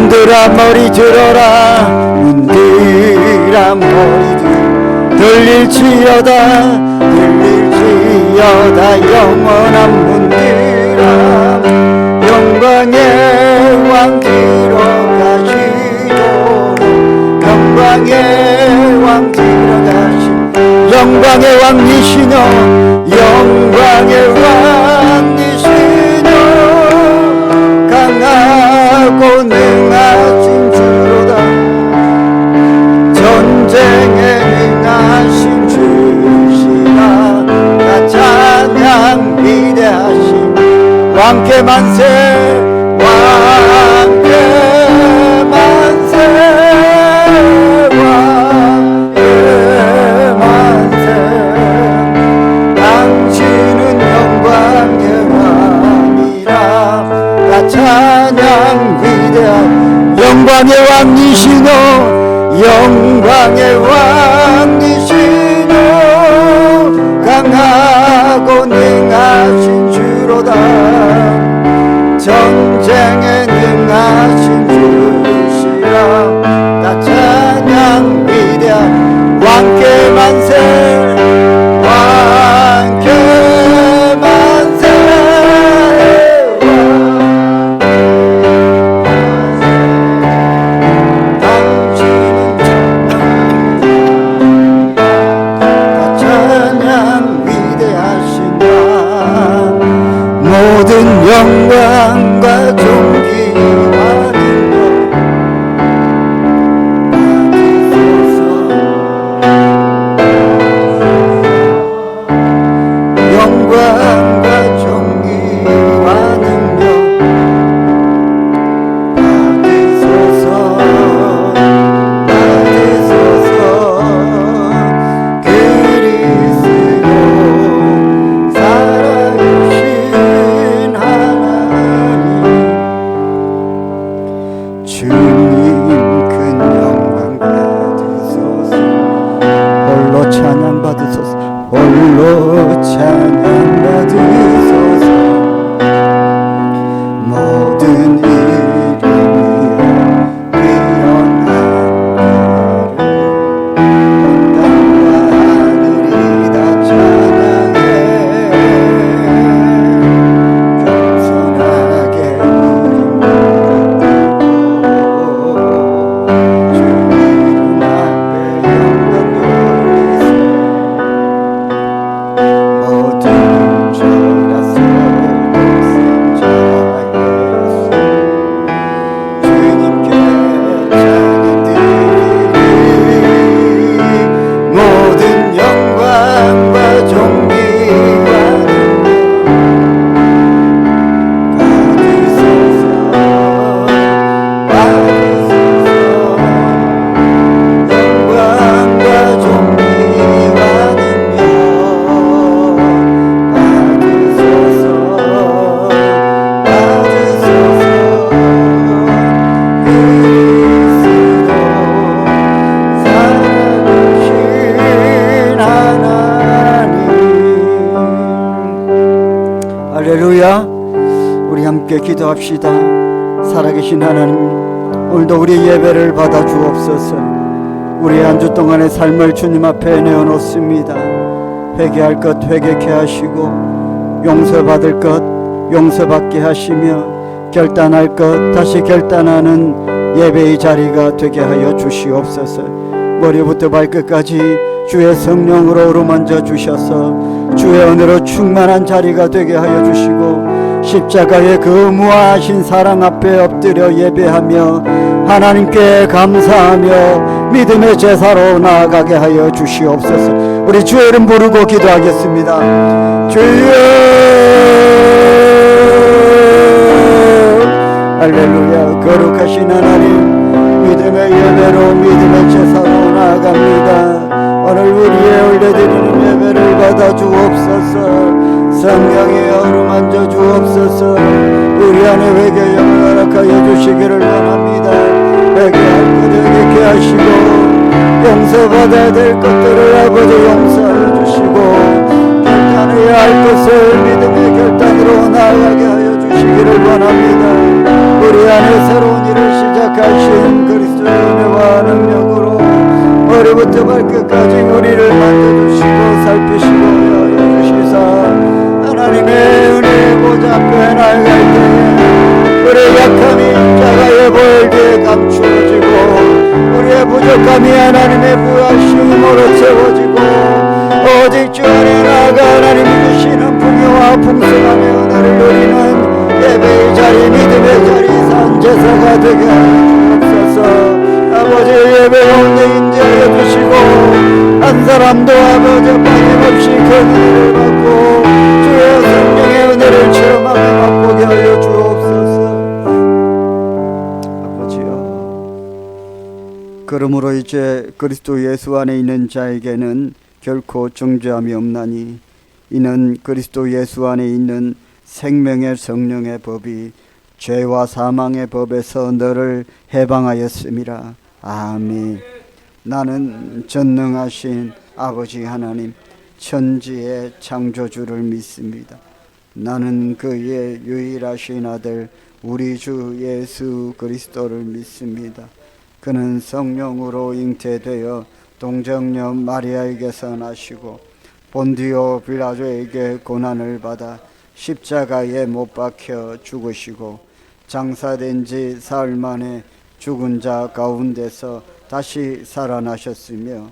문들아 머리 들어라. 문들아 머리 들릴지어다 영원한 문들아 영광의 왕 들어가시도록 영광의 왕 들어가시 영광의 왕이시여 영광의 왕이시여 강하고 능하신 주로다 전쟁에 능하신 주시라 나 찬양 위대하신 왕께 만세 왕께 만세 왕께 만세 당신은 영광의 왕이라 나 찬양 위대한 영광의 왕이시노 영광의 왕이시노 강하고 능하신 주로다 전쟁에 능하신 주시라 나 찬양 위대한 왕께 만세 왕께 만세 모든 영광과 존귀와 능력 받으소서 영광과 존귀와 능력 받으소서 그리스도 살아계신 주님 큰 영광 받으소서 홀로 찬양 받으소서 홀로 찬양 받으소서 모든 이름이여 뛰어난 땅과 하늘이 다 찬양해 겸손하게 할렐루야. 우리 함께 기도합시다. 살아계신 하나님, 오늘도 우리 예배를 받아 주옵소서. 우리 한 주 동안의 삶을 주님 앞에 내어놓습니다. 회개할 것 회개케 하시고 용서받을 것 용서받게 하시며 결단할 것 다시 결단하는 예배의 자리가 되게 하여 주시옵소서. 머리부터 발끝까지 주의 성령으로 어루만져 주셔서 주의 은혜로 충만한 자리가 되게 하여 주시고 십자가의 그 무한하신 사랑 앞에 엎드려 예배하며 하나님께 감사하며 믿음의 제사로 나아가게 하여 주시옵소서. 우리 주의 이름 부르고 기도하겠습니다. 주여 할렐루야. 거룩하신 하나님, 믿음의 예배로 믿음의 제사로 나아갑니다. 오늘 우리의 올려드리는 예배를 받아 주옵소서. 성령의 어루만져 주옵소서. 우리 안에 회개 영을 허락하여 주시기를 원합니다. 회개할 것 회개케 하시고 용서받아야 될 것들을 아버지 용서하여 주시고 결단해야 할 것을 믿음의 결단으로 나아가게 하여 주시기를 원합니다. 우리 안에 새로운 일을 시작하신 그리스도의 은혜와 능력으로 머리부터 발끝까지 우리를 만져주시고 살피시고 여겨주시사 하나님의 은혜의 보좌 앞에 나아갈 때에 우리의 약함이 자가에 보일 때 감추어지고 우리의 부족함이 하나님의 부하심으로 채워지고 오직 주 안에 나아가 하나님이 주시는 풍요와 풍성함의 은혜를 누리는 예배의 자리 믿음의 자리 산제사가 되게 하여 주옵소서. 아버지 예배 가운데 인재하여 주시고 한 사람도 아버지 빠짐없이 그 은혜를 받고 주의 성령의 은혜를 체험하게 맛보게 하여 주옵소서. 아버지여, 그러므로 이제 그리스도 예수 안에 있는 자에게는 결코 정죄함이 없나니 이는 그리스도 예수 안에 있는 생명의 성령의 법이 죄와 사망의 법에서 너를 해방하였음이라. 아멘. 나는 전능하신 아버지 하나님 천지의 창조주를 믿습니다. 나는 그의 유일하신 아들 우리 주 예수 그리스도를 믿습니다. 그는 성령으로 잉태되어 동정녀 마리아에게서 나시고 본디오 빌라도에게 고난을 받아 십자가에 못 박혀 죽으시고 장사된 지 사흘 만에 죽은 자 가운데서 다시 살아나셨으며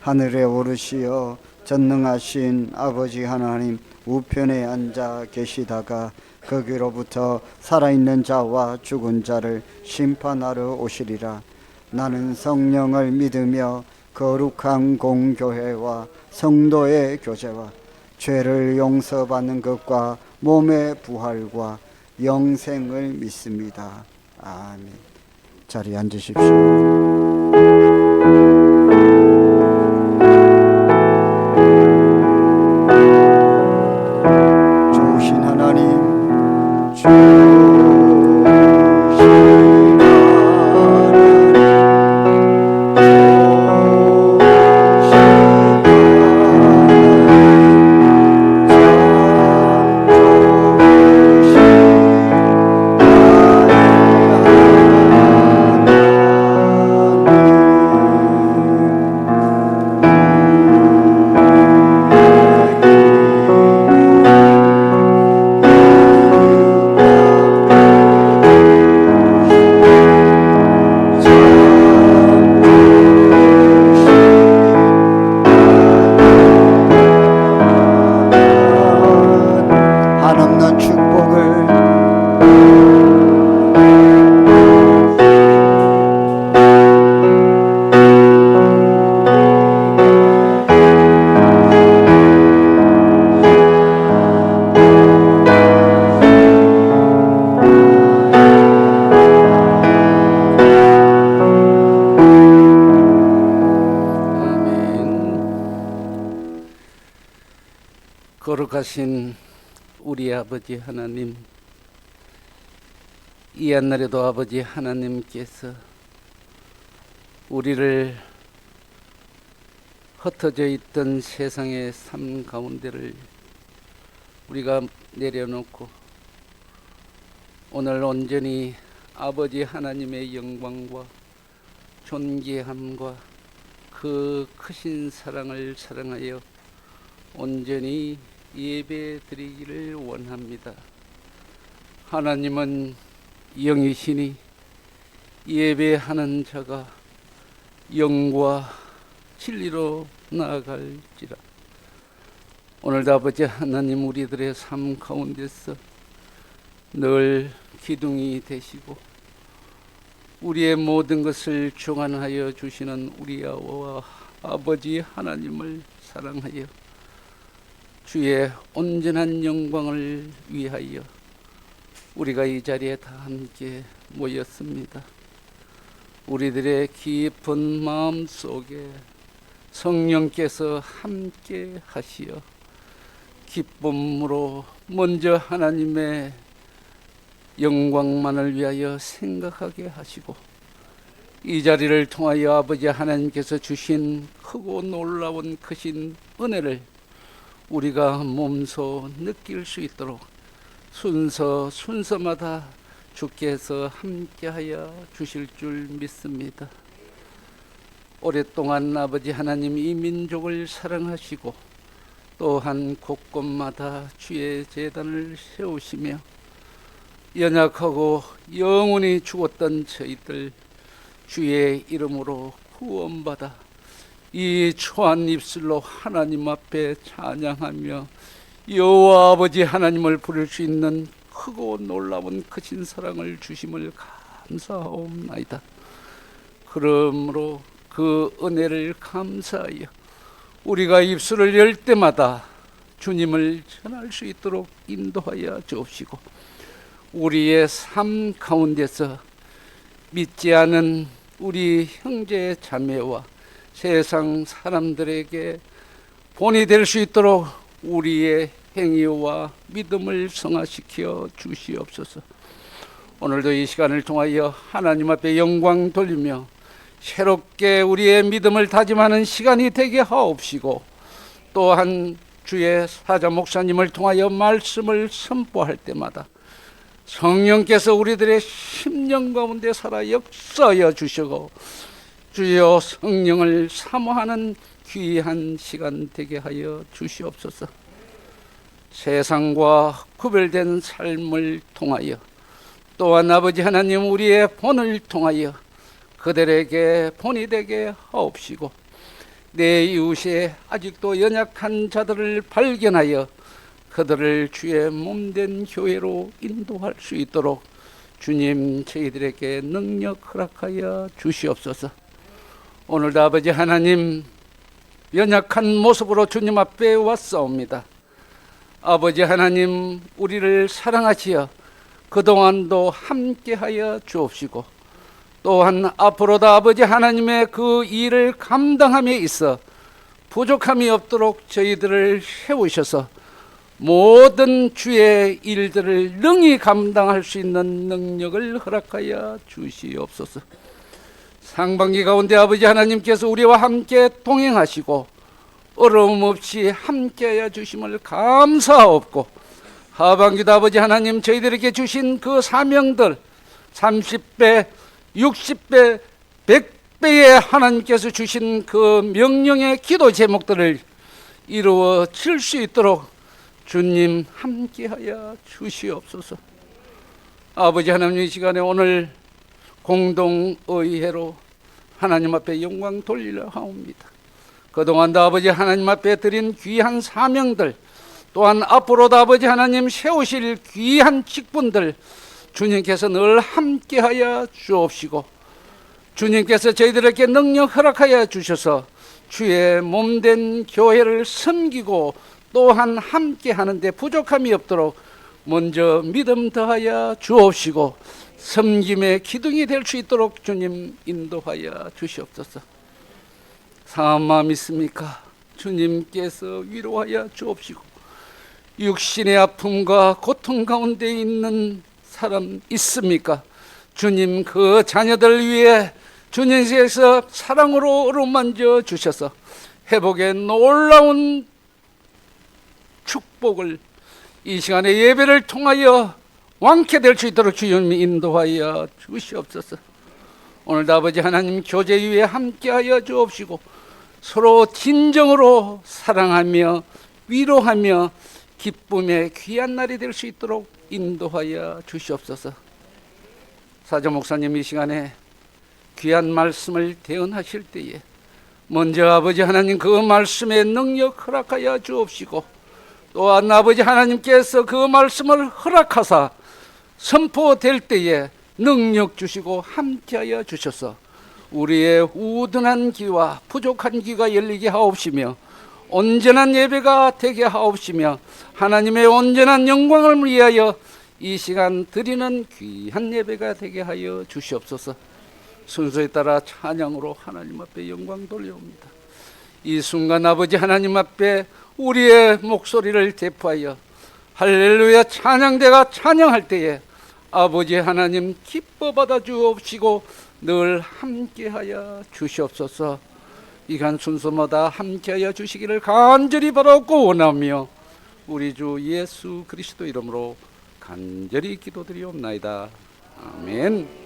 하늘에 오르시어 전능하신 아버지 하나님 우편에 앉아 계시다가 거기로부터 살아있는 자와 죽은 자를 심판하러 오시리라. 나는 성령을 믿으며 거룩한 공교회와 성도의 교제와 죄를 용서받는 것과 몸의 부활과 영생을 믿습니다. 아멘. 자리에 앉으십시오. 좋으신 하나님, 거룩하신 우리 아버지 하나님, 이 한날에도 아버지 하나님께서 우리를 흩어져 있던 세상의 삶 가운데를 우리가 내려놓고 오늘 온전히 아버지 하나님의 영광과 존귀함과 그 크신 사랑을 사랑하여 온전히 예배 드리기를 원합니다. 하나님은 영이시니 예배하는 자가 영과 진리로 나아갈지라. 오늘도 아버지 하나님 우리들의 삶 가운데서 늘 기둥이 되시고 우리의 모든 것을 주관하여 주시는 우리 아버지 하나님을 사랑하여 주의 온전한 영광을 위하여 우리가 이 자리에 다 함께 모였습니다. 우리들의 깊은 마음 속에 성령께서 함께 하시어 기쁨으로 먼저 하나님의 영광만을 위하여 생각하게 하시고 이 자리를 통하여 아버지 하나님께서 주신 크고 놀라운 크신 은혜를 우리가 몸소 느낄 수 있도록 순서마다 주께서 함께하여 주실 줄 믿습니다. 오랫동안 아버지 하나님 이 민족을 사랑하시고 또한 곳곳마다 주의 제단을 세우시며 연약하고 영원히 죽었던 저희들 주의 이름으로 구원받아 이 초한 입술로 하나님 앞에 찬양하며 여호와 아버지 하나님을 부를 수 있는 크고 놀라운 크신 사랑을 주심을 감사하옵나이다. 그러므로 그 은혜를 감사하여 우리가 입술을 열 때마다 주님을 전할 수 있도록 인도하여 주옵시고 우리의 삶 가운데서 믿지 않은 우리 형제 자매와 세상 사람들에게 본이 될 수 있도록 우리의 행위와 믿음을 성화시켜 주시옵소서. 오늘도 이 시간을 통하여 하나님 앞에 영광 돌리며 새롭게 우리의 믿음을 다짐하는 시간이 되게 하옵시고 또한 주의 사자 목사님을 통하여 말씀을 선포할 때마다 성령께서 우리들의 심령 가운데 살아 역사하여 주시고 주여 성령을 사모하는 귀한 시간 되게 하여 주시옵소서. 세상과 구별된 삶을 통하여 또한 아버지 하나님 우리의 본을 통하여 그들에게 본이 되게 하옵시고 내 이웃에 아직도 연약한 자들을 발견하여 그들을 주의 몸된 교회로 인도할 수 있도록 주님 저희들에게 능력 허락하여 주시옵소서. 오늘도 아버지 하나님 연약한 모습으로 주님 앞에 왔사옵니다. 아버지 하나님 우리를 사랑하시어 그동안도 함께하여 주옵시고 또한 앞으로도 아버지 하나님의 그 일을 감당함에 있어 부족함이 없도록 저희들을 세우셔서 모든 주의 일들을 능히 감당할 수 있는 능력을 허락하여 주시옵소서. 상반기 가운데 아버지 하나님께서 우리와 함께 동행하시고 어려움 없이 함께하여 주심을 감사하옵고 하반기도 아버지 하나님 저희들에게 주신 그 사명들 30배, 60배, 100배의 하나님께서 주신 그 명령의 기도 제목들을 이루어질 수 있도록 주님 함께하여 주시옵소서. 아버지 하나님 이 시간에 오늘 공동의회로 하나님 앞에 영광 돌리려 하옵니다. 그동안도 아버지 하나님 앞에 드린 귀한 사명들 또한 앞으로도 아버지 하나님 세우실 귀한 직분들 주님께서 늘 함께하여 주옵시고 주님께서 저희들에게 능력 허락하여 주셔서 주의 몸된 교회를 섬기고 또한 함께하는 데 부족함이 없도록 먼저 믿음 더하여 주옵시고 섬김의 기둥이 될 수 있도록 주님 인도하여 주시옵소서. 상한 마음 있습니까? 주님께서 위로하여 주옵시고 육신의 아픔과 고통 가운데 있는 사람 있습니까? 주님 그 자녀들 위해 주님께서 사랑으로 어루만져 주셔서 회복의 놀라운 축복을 이 시간에 예배를 통하여 왕케 될 수 있도록 주님이 인도하여 주시옵소서. 오늘도 아버지 하나님 교제 위에 함께하여 주옵시고 서로 진정으로 사랑하며 위로하며 기쁨의 귀한 날이 될 수 있도록 인도하여 주시옵소서. 사자 목사님 이 시간에 귀한 말씀을 대언하실 때에 먼저 아버지 하나님 그 말씀의 능력 허락하여 주옵시고 또한 아버지 하나님께서 그 말씀을 허락하사 선포될 때에 능력 주시고 함께하여 주셔서 우리의 우둔한 귀와 부족한 귀가 열리게 하옵시며 온전한 예배가 되게 하옵시며 하나님의 온전한 영광을 위하여 이 시간 드리는 귀한 예배가 되게 하여 주시옵소서. 순서에 따라 찬양으로 하나님 앞에 영광 돌려옵니다. 이 순간 아버지 하나님 앞에 우리의 목소리를 대포하여 할렐루야 찬양대가 찬양할 때에 아버지 하나님 기뻐 받아 주옵시고 늘 함께하여 주시옵소서. 이간 순서마다 함께하여 주시기를 간절히 바라고 원하며 우리 주 예수 그리스도 이름으로 간절히 기도드리옵나이다. 아멘.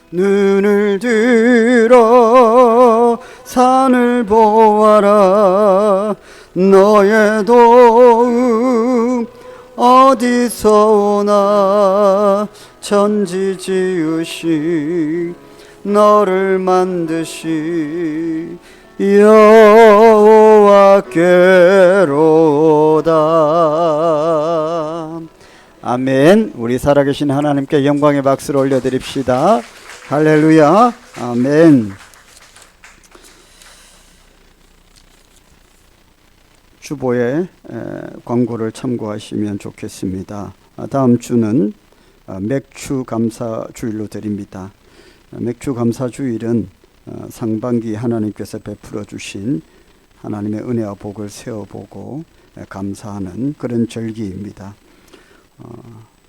눈을 들어 산을 보아라. 너의 도움 어디서 오나. 천지 지으시 너를 만드시 여호와께로다. 아멘. 우리 살아계신 하나님께 영광의 박수를 올려드립시다. 할렐루야. 아멘. 주보의 광고를 참고하시면 좋겠습니다. 다음 주는 맥주 감사 주일로 드립니다. 맥주 감사 주일은 상반기 하나님께서 베풀어 주신 하나님의 은혜와 복을 세어보고 감사하는 그런 절기입니다.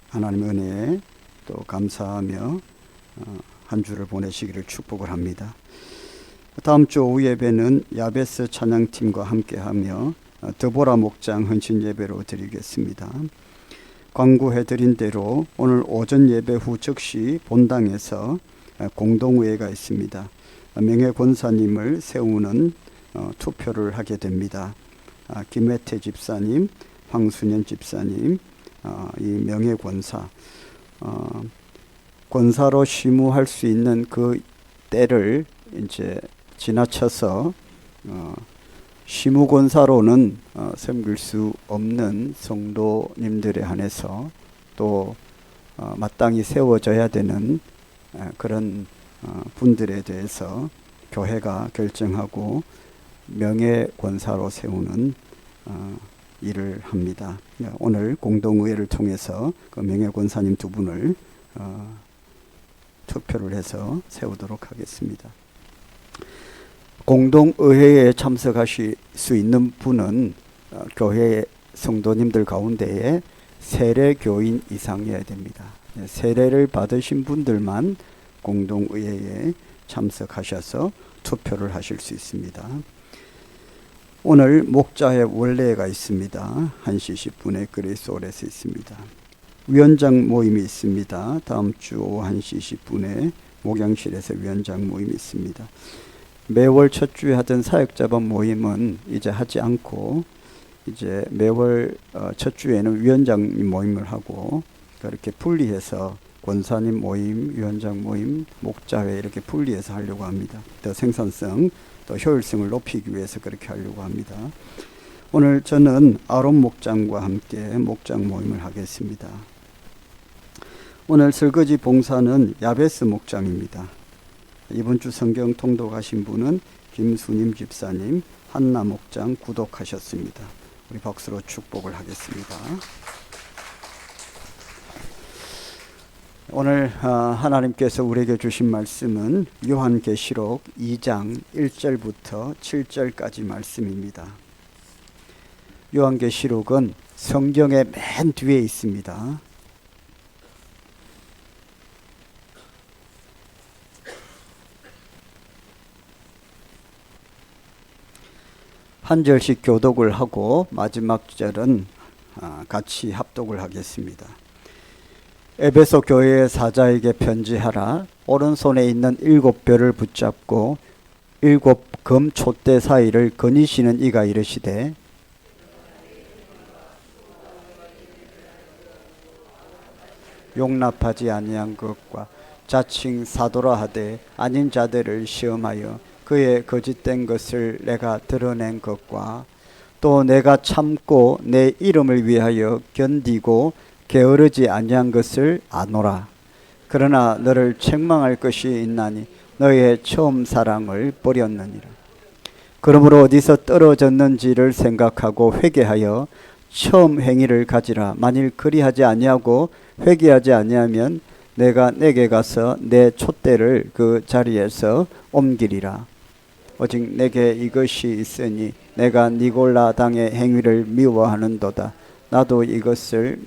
하나님의 은혜에 또 감사하며 한 주를 보내시기를 축복을 합니다. 다음 주 오후 예배는 야베스 찬양팀과 함께하며 드보라 목장 헌신 예배로 드리겠습니다. 광고해드린 대로 오늘 오전 예배 후 즉시 본당에서 공동회의가 있습니다. 명예 권사님을 세우는 투표를 하게 됩니다. 김혜태 집사님, 황순현 집사님, 이 명예 권사, 권사로 시무할 수 있는 그 때를 이제 지나쳐서 시무권사로는 섬길 수 없는 성도님들에 한해서 또 마땅히 세워져야 되는 그런 분들에 대해서 교회가 결정하고 명예권사로 세우는 일을 합니다. 오늘 공동의회를 통해서 그 명예권사님 두 분을 투표를 해서 세우도록 하겠습니다. 공동의회에 참석하실 수 있는 분은 교회 성도님들 가운데에 세례교인 이상이어야 됩니다. 세례를 받으신 분들만 공동의회에 참석하셔서 투표를 하실 수 있습니다. 오늘 목자회 원례가 있습니다. 1시 10분에 그리스홀에서 있습니다. 위원장 모임이 있습니다. 다음 주 오후 1시 10분에 목양실에서 위원장 모임이 있습니다. 매월 첫 주에 하던 사역자반 모임은 이제 하지 않고 이제 매월 첫 주에는 위원장님 모임을 하고 그렇게 분리해서 권사님 모임, 위원장 모임, 목자회 이렇게 분리해서 하려고 합니다. 더 생산성, 더 효율성을 높이기 위해서 그렇게 하려고 합니다. 오늘 저는 아론 목장과 함께 목장 모임을 하겠습니다. 오늘 설거지 봉사는 야베스 목장입니다. 이번 주 성경 통독하신 분은 김수님 집사님, 한나 목장 구독하셨습니다. 우리 박수로 축복을 하겠습니다. 오늘 하나님께서 우리에게 주신 말씀은 요한계시록 2장 1절부터 7절까지 말씀입니다. 요한계시록은 성경의 맨 뒤에 있습니다. 한 절씩 교독을 하고 마지막 절은 같이 합독을 하겠습니다. 에베소 교회의 사자에게 편지하라. 오른손에 있는 7별을 붙잡고 7 금 촛대 사이를 거니시는 이가 이르시되 용납하지 아니한 것과 자칭 사도라 하되 아닌 자들을 시험하여 그의 거짓된 것을 내가 드러낸 것과 또 내가 참고 내 이름을 위하여 견디고 게으르지 아니한 것을 아노라. 그러나 너를 책망할 것이 있나니 너의 처음 사랑을 버렸느니라. 그러므로 어디서 떨어졌는지를 생각하고 회개하여 처음 행위를 가지라. 만일 그리하지 아니하고 회개하지 아니하면 내가 내게 가서 내 촛대를 그 자리에서 옮기리라. 오직 내게 이것이 있으니 내가 니골라 당의 행위를 미워하는도다. 나도 이것을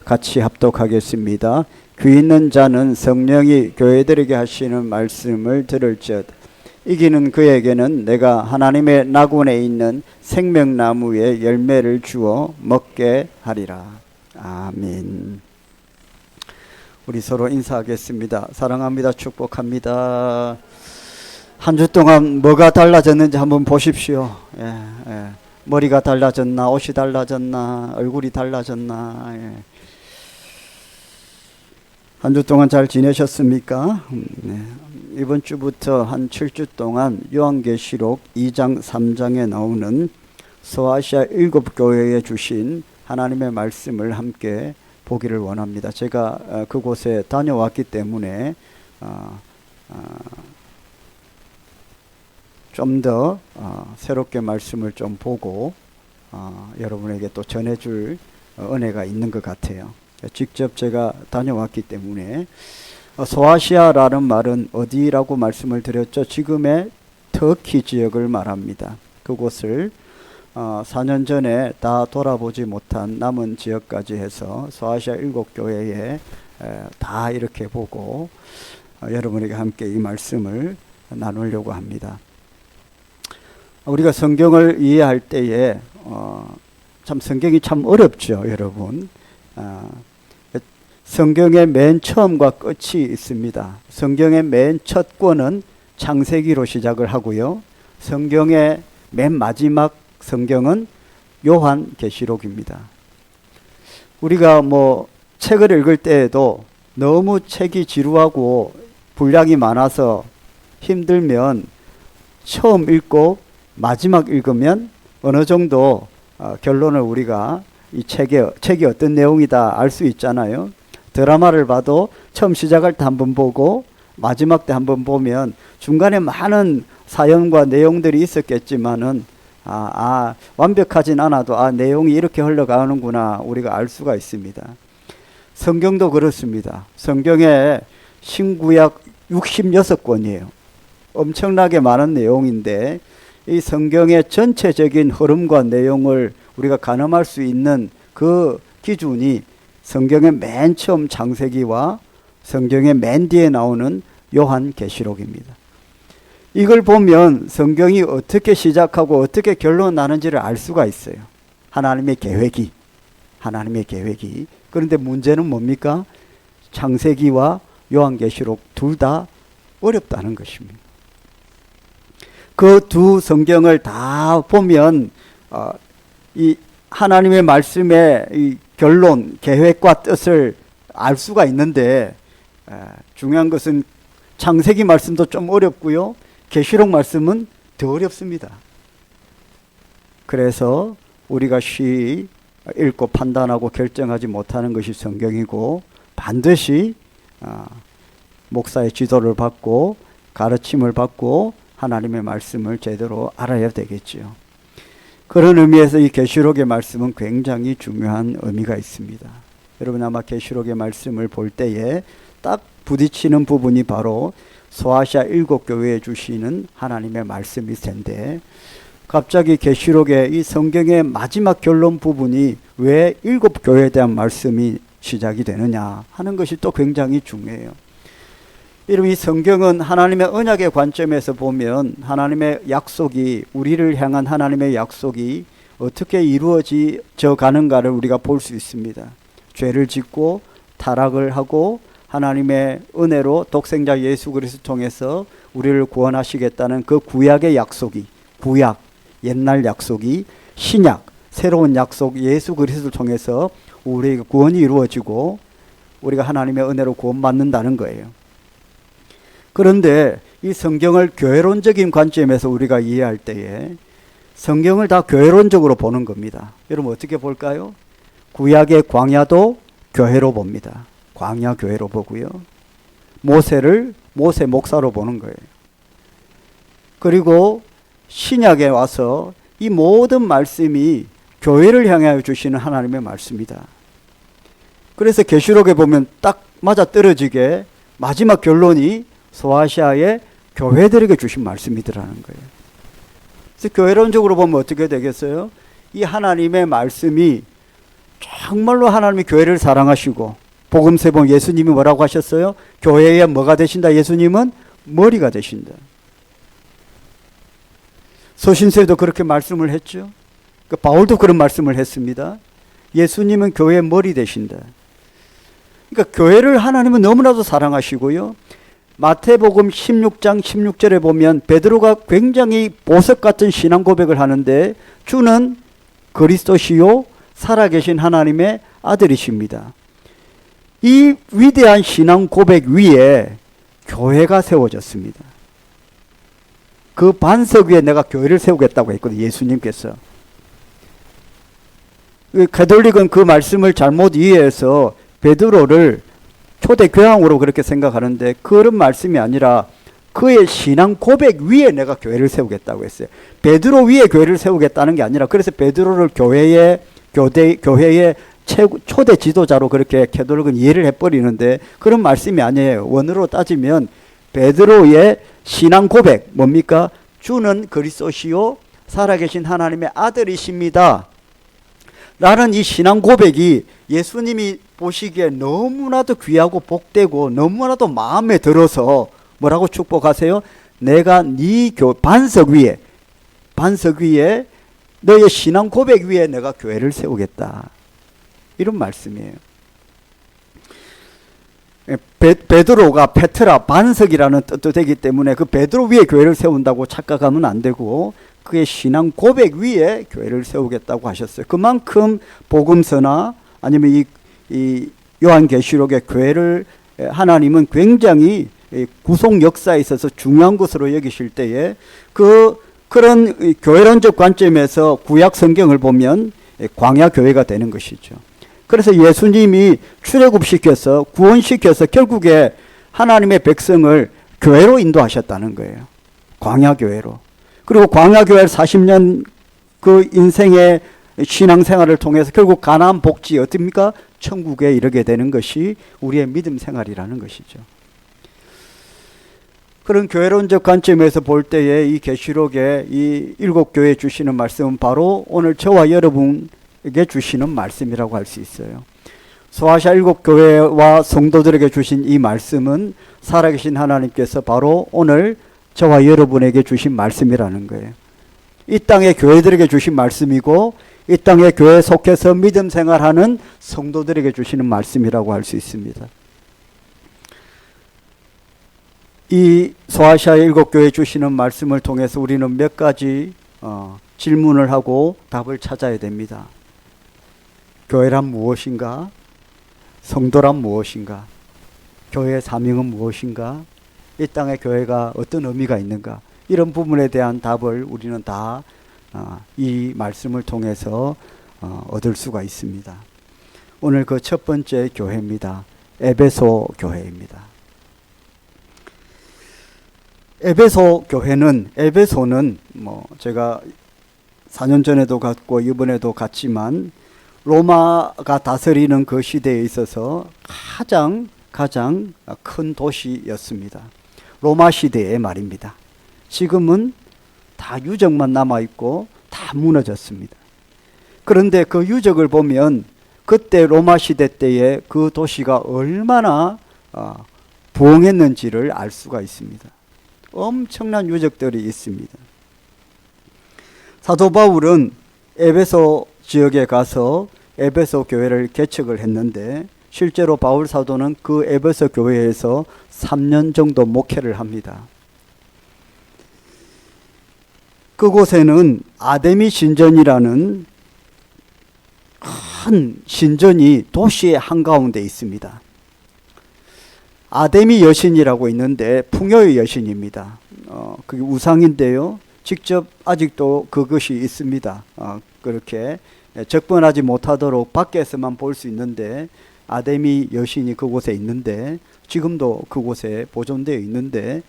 같이 합독하겠습니다. 귀 있는 자는 성령이 교회들에게 하시는 말씀을 들을지어다. 이기는 그에게는 내가 하나님의 나군에 있는 생명나무의 열매를 주어 먹게 하리라. 아멘. 우리 서로 인사하겠습니다. 사랑합니다. 축복합니다. 한 주 동안 뭐가 달라졌는지 한번 보십시오. 머리가 달라졌나, 옷이 달라졌나, 얼굴이 달라졌나. 한 주 동안 잘 지내셨습니까? 이번 주부터 한 7주 동안 요한계시록 2장 3장에 나오는 소아시아 7교회에 주신 하나님의 말씀을 함께 보기를 원합니다. 제가 그곳에 다녀왔기 때문에 좀 더 새롭게 말씀을 좀 보고 여러분에게 또 전해줄 은혜가 있는 것 같아요. 직접 제가 다녀왔기 때문에 소아시아라는 말은 어디라고 말씀을 드렸죠? 지금의 터키 지역을 말합니다. 그곳을 4년 전에 다 돌아보지 못한 남은 지역까지 해서 소아시아 7교회에 다 이렇게 보고 여러분에게 함께 이 말씀을 나누려고 합니다. 우리가 성경을 이해할 때에 참 성경이 참 어렵죠, 여러분. 성경의 맨 처음과 끝이 있습니다. 성경의 맨 첫 권은 창세기로 시작을 하고요. 성경의 맨 마지막 성경은 요한계시록입니다. 우리가 뭐 책을 읽을 때에도 너무 책이 지루하고 분량이 많아서 힘들면 처음 읽고 마지막 읽으면 어느 정도 결론을 우리가 이 책이 어떤 내용이다 알 수 있잖아요. 드라마를 봐도 처음 시작할 때 한번 보고 마지막 때 한번 보면 중간에 많은 사연과 내용들이 있었겠지만은 완벽하진 않아도 내용이 이렇게 흘러가는구나 우리가 알 수가 있습니다. 성경도 그렇습니다. 성경에 신구약 66권이에요. 엄청나게 많은 내용인데 이 성경의 전체적인 흐름과 내용을 우리가 가늠할 수 있는 그 기준이 성경의 맨 처음 창세기와 성경의 맨 뒤에 나오는 요한계시록입니다. 이걸 보면 성경이 어떻게 시작하고 어떻게 결론 나는지를 알 수가 있어요. 하나님의 계획이. 그런데 문제는 뭡니까? 창세기와 요한계시록 둘 다 어렵다는 것입니다. 그 두 성경을 다 보면 이 하나님의 말씀의 이 결론, 계획과 뜻을 알 수가 있는데 중요한 것은 창세기 말씀도 좀 어렵고요. 계시록 말씀은 더 어렵습니다. 그래서 우리가 쉬이 읽고 판단하고 결정하지 못하는 것이 성경이고 반드시 목사의 지도를 받고 가르침을 받고 하나님의 말씀을 제대로 알아야 되겠지요. 그런 의미에서 이 계시록의 말씀은 굉장히 중요한 의미가 있습니다. 여러분 아마 계시록의 말씀을 볼 때에 딱 부딪히는 부분이 바로 소아시아 7교회에 주시는 하나님의 말씀일 텐데 갑자기 계시록의 이 성경의 마지막 결론 부분이 왜 7교회에 대한 말씀이 시작이 되느냐 하는 것이 또 굉장히 중요해요. 여러분 이 성경은 하나님의 언약의 관점에서 보면 하나님의 약속이 우리를 향한 하나님의 약속이 어떻게 이루어져 가는가를 우리가 볼 수 있습니다. 죄를 짓고 타락을 하고 하나님의 은혜로 독생자 예수 그리스도 통해서 우리를 구원하시겠다는 그 구약의 약속이 구약 옛날 약속이 신약 새로운 약속 예수 그리스도를 통해서 우리에게 구원이 이루어지고 우리가 하나님의 은혜로 구원받는다는 거예요. 그런데 이 성경을 교회론적인 관점에서 우리가 이해할 때에 성경을 다 교회론적으로 보는 겁니다. 여러분 어떻게 볼까요? 구약의 광야도 교회로 봅니다. 광야 교회로 보고요. 모세를 모세 목사로 보는 거예요. 그리고 신약에 와서 이 모든 말씀이 교회를 향하여 주시는 하나님의 말씀이다. 그래서 계시록에 보면 딱 맞아떨어지게 마지막 결론이 소아시아의 교회들에게 주신 말씀이더라는 거예요. 그래서 교회론적으로 보면 어떻게 되겠어요? 이 하나님의 말씀이 정말로 하나님이 교회를 사랑하시고 복음서에 보면 예수님이 뭐라고 하셨어요? 교회에 뭐가 되신다? 예수님은 머리가 되신다. 소신서에도 그렇게 말씀을 했죠. 바울도 그런 말씀을 했습니다. 예수님은 교회의 머리 되신다. 그러니까 교회를 하나님은 너무나도 사랑하시고요. 마태복음 16장 16절에 보면 베드로가 굉장히 보석 같은 신앙 고백을 하는데 주는 그리스도시요 살아계신 하나님의 아들이십니다. 이 위대한 신앙 고백 위에 교회가 세워졌습니다. 그 반석 위에 내가 교회를 세우겠다고 했거든요. 예수님께서. 가톨릭은 그 말씀을 잘못 이해해서 베드로를 초대 교황으로 그렇게 생각하는데 그런 말씀이 아니라 그의 신앙 고백 위에 내가 교회를 세우겠다고 했어요. 베드로 위에 교회를 세우겠다는 게 아니라 그래서 베드로를 교회의 초대 지도자로 그렇게 가톨릭은 이해를 해버리는데 그런 말씀이 아니에요. 원어로 따지면 베드로의 신앙 고백 뭡니까? 주는 그리스도시요 살아계신 하나님의 아들이십니다. 라는 이 신앙 고백이 예수님이 보시기에 너무나도 귀하고 복되고 너무나도 마음에 들어서 뭐라고 축복하세요? 내가 네 반석 위에 너의 신앙 고백 위에 내가 교회를 세우겠다. 이런 말씀이에요. 베드로가 페트라 반석이라는 뜻도 되기 때문에 그 베드로 위에 교회를 세운다고 착각하면 안 되고 그의 신앙 고백 위에 교회를 세우겠다고 하셨어요. 그만큼 복음서나 아니면 이 요한계시록의 교회를 하나님은 굉장히 구속 역사에 있어서 중요한 것으로 여기실 때에 그런 교회론적 관점에서 구약 성경을 보면 광야 교회가 되는 것이죠. 그래서 예수님이 출애굽시켜서 구원시켜서 결국에 하나님의 백성을 교회로 인도하셨다는 거예요. 광야 교회로. 그리고 광야 교회 40년 그 인생의 신앙생활을 통해서 결국 가나안 복지 어떻습니까? 천국에 이르게 되는 것이 우리의 믿음 생활이라는 것이죠. 그런 교회론적 관점에서 볼 때에 이 계시록에 이 7교회에 주시는 말씀은 바로 오늘 저와 여러분에게 주시는 말씀이라고 할 수 있어요. 소아시아 7교회와 성도들에게 주신 이 말씀은 살아계신 하나님께서 바로 오늘 저와 여러분에게 주신 말씀이라는 거예요. 이 땅의 교회들에게 주신 말씀이고 이 땅의 교회에 속해서 믿음 생활하는 성도들에게 주시는 말씀이라고 할 수 있습니다. 이 소아시아의 7교회에 주시는 말씀을 통해서 우리는 몇 가지 질문을 하고 답을 찾아야 됩니다. 교회란 무엇인가? 성도란 무엇인가? 교회의 사명은 무엇인가? 이 땅의 교회가 어떤 의미가 있는가? 이런 부분에 대한 답을 우리는 다 이 말씀을 통해서 얻을 수가 있습니다. 오늘 그 첫 번째 교회입니다. 에베소 교회입니다. 에베소는 제가 4년 전에도 갔고 이번에도 갔지만 로마가 다스리는 그 시대에 있어서 가장 큰 도시였습니다. 로마 시대의 말입니다. 지금은 다 유적만 남아있고 다 무너졌습니다. 그런데 그 유적을 보면 그때 로마 시대 때에 그 도시가 얼마나 부흥했는지를 알 수가 있습니다. 엄청난 유적들이 있습니다. 사도 바울은 에베소 지역에 가서 에베소 교회를 개척을 했는데 실제로 바울 사도는 그 에베소 교회에서 3년 정도 목회를 합니다. 그곳에는 아데미 신전이라는 큰 신전이 도시의 한가운데 있습니다. 아데미 여신이라고 있는데 풍요의 여신입니다. 그게 우상인데요. 직접 아직도 그것이 있습니다. 그렇게 접근하지 못하도록 밖에서만 볼 수 있는데 아데미 여신이 그곳에 있는데 지금도 그곳에 보존되어 있는데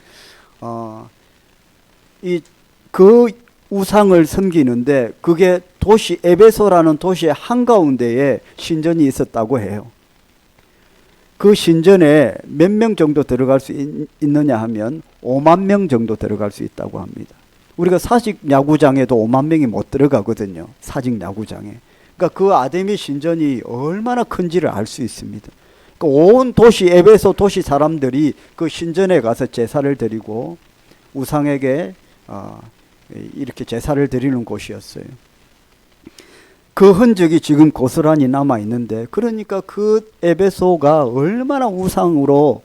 그 우상을 섬기는데 그게 도시 에베소라는 도시의 한가운데에 신전이 있었다고 해요. 그 신전에 몇 명 정도 들어갈 수 있느냐 하면 5만 명 정도 들어갈 수 있다고 합니다. 우리가 사직 야구장에도 5만 명이 못 들어가거든요. 사직 야구장에. 그러니까 그 아데미 신전이 얼마나 큰지를 알 수 있습니다. 그러니까 온 도시 에베소 도시 사람들이 그 신전에 가서 제사를 드리고 우상에게 이렇게 제사를 드리는 곳이었어요. 그 흔적이 지금 고스란히 남아 있는데 그러니까 그 에베소가 얼마나 우상으로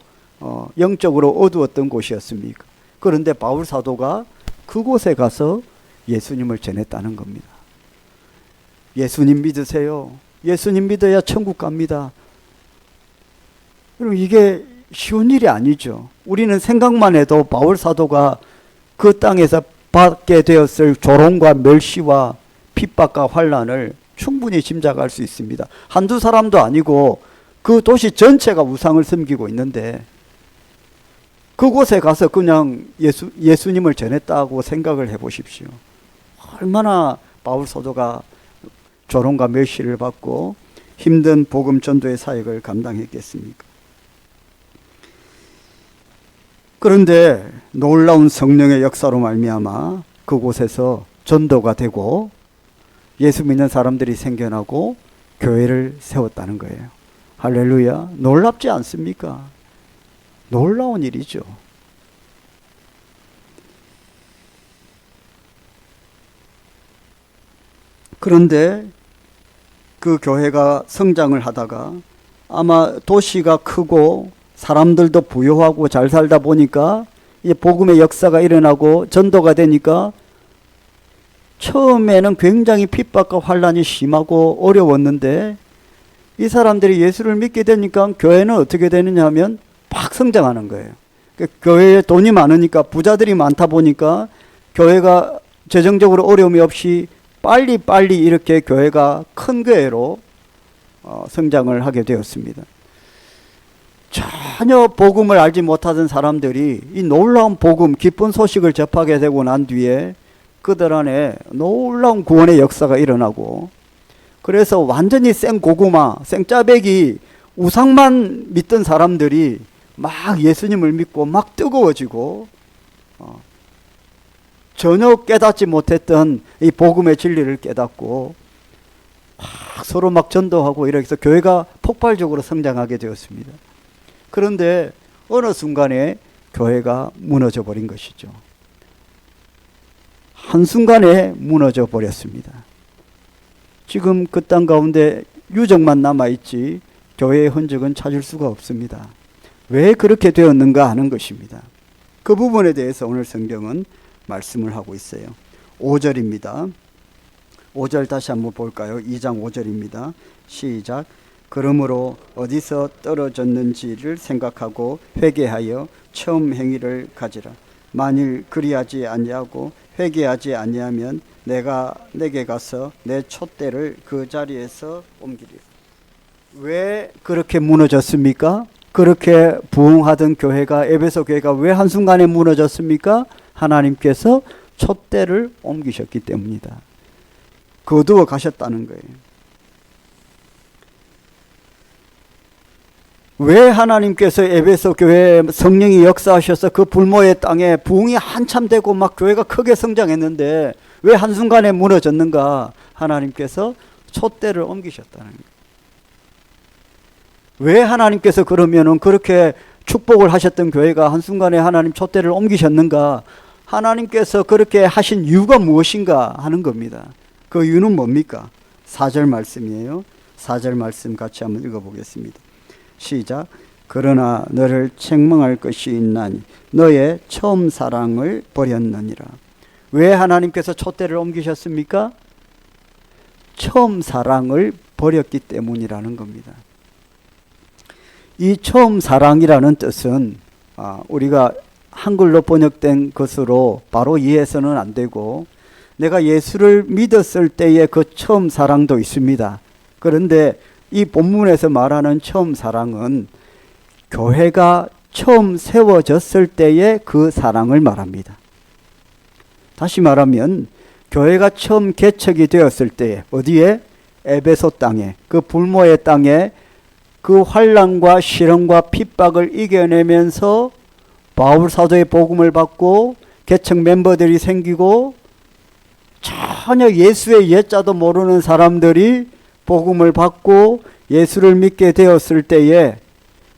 영적으로 어두웠던 곳이었습니까? 그런데 바울 사도가 그곳에 가서 예수님을 전했다는 겁니다. 예수님 믿으세요. 예수님 믿어야 천국 갑니다. 그럼 이게 쉬운 일이 아니죠. 우리는 생각만 해도 바울 사도가 그 땅에서 받게 되었을 조롱과 멸시와 핍박과 환난을 충분히 짐작할 수 있습니다. 한두 사람도 아니고 그 도시 전체가 우상을 섬기고 있는데 그곳에 가서 그냥 예수님을 전했다고 생각을 해보십시오. 얼마나 바울 사도가 조롱과 멸시를 받고 힘든 복음 전도의 사역을 감당했겠습니까? 그런데 놀라운 성령의 역사로 말미암아 그곳에서 전도가 되고 예수 믿는 사람들이 생겨나고 교회를 세웠다는 거예요. 할렐루야. 놀랍지 않습니까? 놀라운 일이죠. 그런데 그 교회가 성장을 하다가 아마 도시가 크고 사람들도 부유하고 잘 살다 보니까 이 복음의 역사가 일어나고 전도가 되니까 처음에는 굉장히 핍박과 환난이 심하고 어려웠는데 이 사람들이 예수를 믿게 되니까 교회는 어떻게 되느냐 하면 막 성장하는 거예요. 교회에 돈이 많으니까, 부자들이 많다 보니까 교회가 재정적으로 어려움이 없이 빨리 이렇게 교회가 큰 교회로 성장을 하게 되었습니다. 전혀 복음을 알지 못하던 사람들이 이 놀라운 복음, 기쁜 소식을 접하게 되고 난 뒤에 그들 안에 놀라운 구원의 역사가 일어나고, 그래서 완전히 생고구마, 생짜배기 우상만 믿던 사람들이 막 예수님을 믿고 막 뜨거워지고, 전혀 깨닫지 못했던 이 복음의 진리를 깨닫고 막 서로 막 전도하고 이렇게 해서 교회가 폭발적으로 성장하게 되었습니다. 그런데 어느 순간에 교회가 무너져 버린 것이죠. 한순간에 무너져 버렸습니다. 지금 그 땅 가운데 유적만 남아있지 교회의 흔적은 찾을 수가 없습니다. 왜 그렇게 되었는가 하는 것입니다. 그 부분에 대해서 오늘 성경은 말씀을 하고 있어요. 5절입니다. 5절 다시 한번 볼까요? 2장 5절입니다. 시작. 그러므로 어디서 떨어졌는지를 생각하고 회개하여 처음 행위를 가지라. 만일 그리하지 아니하고 회개하지 아니하면 내가 내게 가서 내 촛대를 그 자리에서 옮기리라. 왜 그렇게 무너졌습니까? 그렇게 부흥하던 교회가, 에베소 교회가 왜 한순간에 무너졌습니까? 하나님께서 촛대를 옮기셨기 때문이다. 거두어 가셨다는 거예요. 왜 하나님께서 에베소 교회에 성령이 역사하셔서 그 불모의 땅에 부흥이 한참 되고 막 교회가 크게 성장했는데 왜 한순간에 무너졌는가? 하나님께서 촛대를 옮기셨다는 거예요. 왜 하나님께서 그러면은 그렇게 축복을 하셨던 교회가 한순간에 하나님 촛대를 옮기셨는가? 하나님께서 그렇게 하신 이유가 무엇인가 하는 겁니다. 그 이유는 뭡니까? 4절 말씀이에요. 4절 말씀 같이 한번 읽어보겠습니다. 시작. 그러나 너를 책망할 것이 있나니 너의 처음 사랑을 버렸느니라. 왜 하나님께서 촛대를 옮기셨습니까? 처음 사랑을 버렸기 때문이라는 겁니다. 이 처음 사랑이라는 뜻은 우리가 한글로 번역된 것으로 바로 이해해서는 안 되고, 내가 예수를 믿었을 때의 그 처음 사랑도 있습니다. 그런데 이 본문에서 말하는 처음 사랑은 교회가 처음 세워졌을 때의 그 사랑을 말합니다. 다시 말하면 교회가 처음 개척이 되었을 때에, 어디에? 에베소 땅에, 그 불모의 땅에 그 환난과 시련과 핍박을 이겨내면서 바울 사도의 복음을 받고 개척 멤버들이 생기고, 전혀 예수의 예자도 모르는 사람들이 복음을 받고 예수를 믿게 되었을 때에,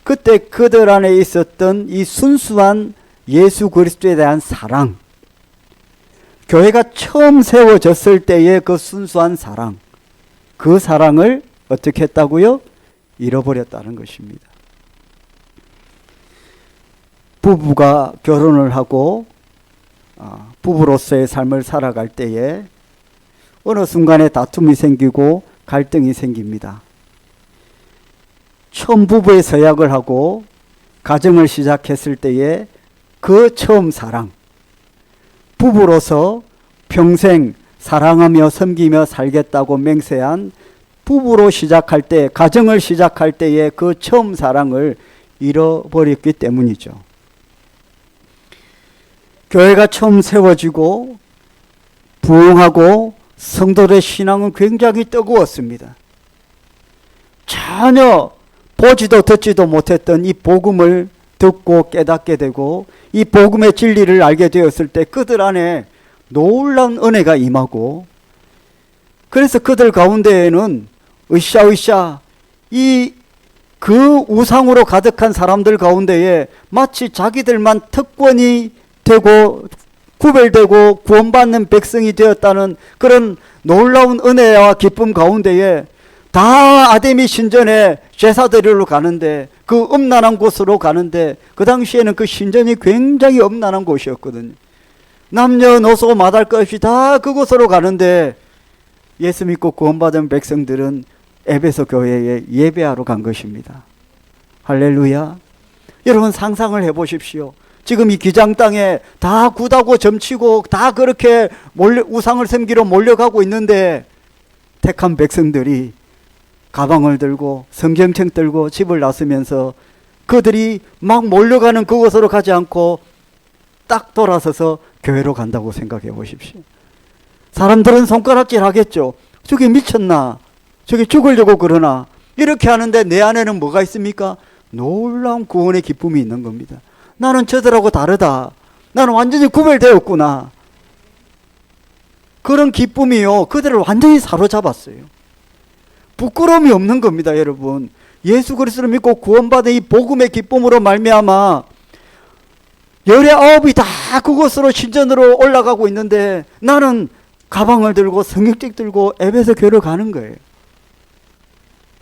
그때 그들 안에 있었던 이 순수한 예수 그리스도에 대한 사랑, 교회가 처음 세워졌을 때의 그 순수한 사랑, 그 사랑을 어떻게 했다고요? 잃어버렸다는 것입니다. 부부가 결혼을 하고 부부로서의 삶을 살아갈 때에 어느 순간에 다툼이 생기고 갈등이 생깁니다. 처음 부부의 서약을 하고 가정을 시작했을 때에 그 처음 사랑, 부부로서 평생 사랑하며 섬기며 살겠다고 맹세한 부부로 시작할 때, 가정을 시작할 때의 그 처음 사랑을 잃어버렸기 때문이죠. 교회가 처음 세워지고 부흥하고 성도들의 신앙은 굉장히 뜨거웠습니다. 전혀 보지도 듣지도 못했던 이 복음을 듣고 깨닫게 되고 이 복음의 진리를 알게 되었을 때 그들 안에 놀라운 은혜가 임하고, 그래서 그들 가운데에는 으쌰으쌰 그 우상으로 가득한 사람들 가운데에 마치 자기들만 특권이 되고 구별되고 구원받는 백성이 되었다는 그런 놀라운 은혜와 기쁨 가운데에 다 아데미 신전에 제사드리러 가는데, 그 음란한 곳으로 가는데, 그 당시에는 그 신전이 굉장히 음란한 곳이었거든요. 남녀노소 마다할 것 없이 다 그곳으로 가는데 예수 믿고 구원받은 백성들은 에베소 교회에 예배하러 간 것입니다. 할렐루야. 여러분 상상을 해보십시오. 지금 이 기장 땅에 다 굿하고 점치고 다 그렇게 우상을 섬기러 몰려가고 있는데 택한 백성들이 가방을 들고 성경책 들고 집을 나서면서 그들이 막 몰려가는 그곳으로 가지 않고 딱 돌아서서 교회로 간다고 생각해 보십시오. 사람들은 손가락질 하겠죠. 저게 미쳤나? 저게 죽으려고 그러나? 이렇게 하는데 내 안에는 뭐가 있습니까? 놀라운 구원의 기쁨이 있는 겁니다. 나는 저들하고 다르다. 나는 완전히 구별되었구나. 그런 기쁨이요, 그들을 완전히 사로잡았어요. 부끄러움이 없는 겁니다, 여러분. 예수 그리스도를 믿고 구원받은 이 복음의 기쁨으로 말미암아 19이 다 그곳으로 신전으로 올라가고 있는데 나는 가방을 들고 성경책 들고 에베소 교회를 가는 거예요.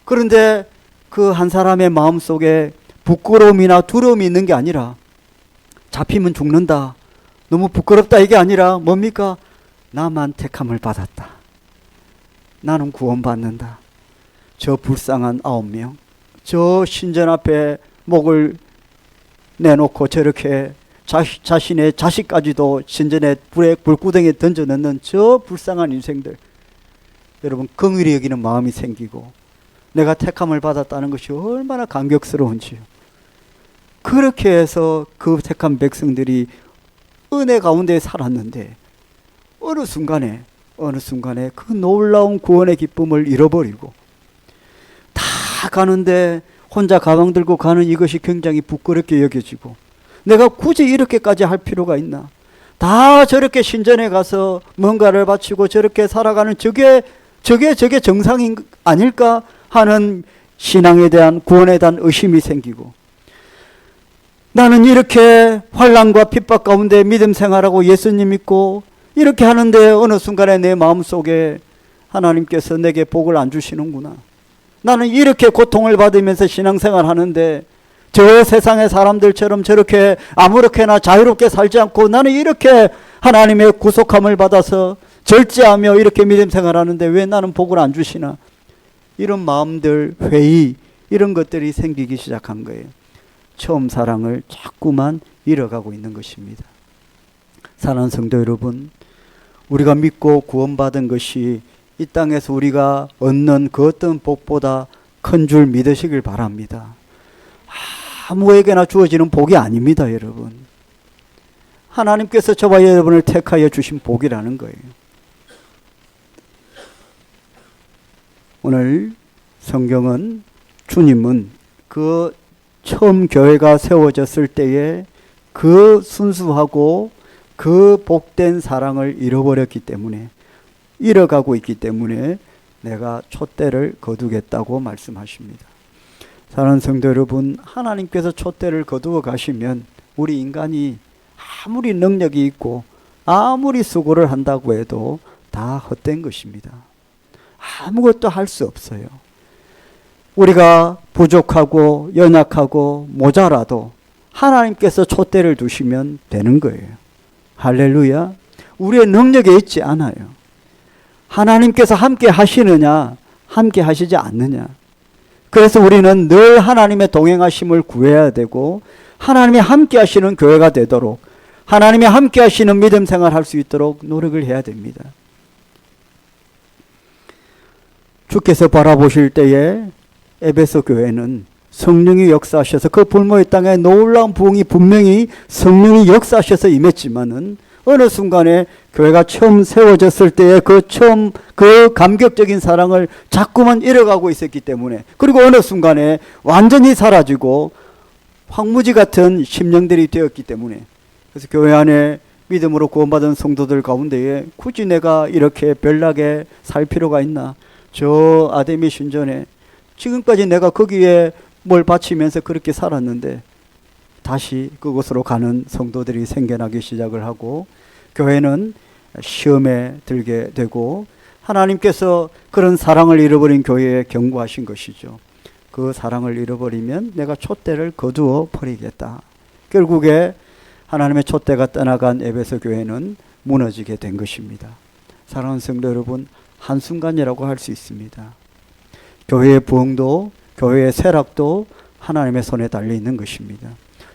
그런데 그 한 사람의 마음속에 부끄러움이나 두려움이 있는 게 아니라 잡히면 죽는다, 너무 부끄럽다, 이게 아니라 뭡니까? 나만 택함을 받았다. 나는 구원받는다. 저 불쌍한 9명, 저 신전 앞에 목을 내놓고 저렇게 자신의 자식까지도 신전에 불구덩이에 던져넣는 저 불쌍한 인생들, 여러분 긍휼히 여기는 마음이 생기고 내가 택함을 받았다는 것이 얼마나 감격스러운지요. 그렇게 해서 그 택한 백성들이 은혜 가운데 살았는데 어느 순간에 그 놀라운 구원의 기쁨을 잃어버리고 다 가는데 혼자 가방 들고 가는 이것이 굉장히 부끄럽게 여겨지고, 내가 굳이 이렇게까지 할 필요가 있나? 다 저렇게 신전에 가서 뭔가를 바치고 저렇게 살아가는 저게 정상인 아닐까 하는 신앙에 대한, 구원에 대한 의심이 생기고, 나는 이렇게 환난과 핍박 가운데 믿음 생활하고 예수님 믿고 이렇게 하는데 어느 순간에 내 마음속에 하나님께서 내게 복을 안 주시는구나. 나는 이렇게 고통을 받으면서 신앙생활 하는데 저 세상의 사람들처럼 저렇게 아무렇게나 자유롭게 살지 않고 나는 이렇게 하나님의 구속함을 받아서 절제하며 이렇게 믿음 생활하는데 왜 나는 복을 안 주시나? 이런 마음들, 회의, 이런 것들이 생기기 시작한 거예요. 처음 사랑을 자꾸만 잃어가고 있는 것입니다. 사랑하는 성도 여러분, 우리가 믿고 구원받은 것이 이 땅에서 우리가 얻는 그 어떤 복보다 큰 줄 믿으시길 바랍니다. 아무에게나 주어지는 복이 아닙니다, 여러분. 하나님께서 저와 여러분을 택하여 주신 복이라는 거예요. 오늘 성경은, 주님은 그 처음 교회가 세워졌을 때에 그 순수하고 그 복된 사랑을 잃어버렸기 때문에, 잃어가고 있기 때문에 내가 촛대를 거두겠다고 말씀하십니다. 사랑하는 성도 여러분, 하나님께서 촛대를 거두어 가시면 우리 인간이 아무리 능력이 있고 아무리 수고를 한다고 해도 다 헛된 것입니다. 아무것도 할 수 없어요. 우리가 부족하고 연약하고 모자라도 하나님께서 촛대를 두시면 되는 거예요. 할렐루야. 우리의 능력에 있지 않아요. 하나님께서 함께 하시느냐, 함께 하시지 않느냐. 그래서 우리는 늘 하나님의 동행하심을 구해야 되고, 하나님이 함께 하시는 교회가 되도록, 하나님이 함께 하시는 믿음 생활할 수 있도록 노력을 해야 됩니다. 주께서 바라보실 때에 에베소 교회는 성령이 역사하셔서, 그 불모의 땅에 놀라운 부흥이 분명히 성령이 역사하셔서 임했지만은 어느 순간에 교회가 처음 세워졌을 때에 그 감격적인 사랑을 자꾸만 잃어가고 있었기 때문에, 그리고 어느 순간에 완전히 사라지고 황무지 같은 심령들이 되었기 때문에, 그래서 교회 안에 믿음으로 구원받은 성도들 가운데에 굳이 내가 이렇게 별나게 살 필요가 있나? 저 아데미 신전에 지금까지 내가 거기에 뭘 바치면서 그렇게 살았는데 다시 그곳으로 가는 성도들이 생겨나기 시작을 하고, 교회는 시험에 들게 되고, 하나님께서 그런 사랑을 잃어버린 교회에 경고하신 것이죠. 그 사랑을 잃어버리면 내가 촛대를 거두어 버리겠다. 결국에 하나님의 촛대가 떠나간 에베소 교회는 무너지게 된 것입니다. 사랑하는 성도 여러분, 한순간이라고 할 수 있습니다. 교회의 부흥도, 교회의 쇠락도 하나님의 손에 달려 있는 것입니다.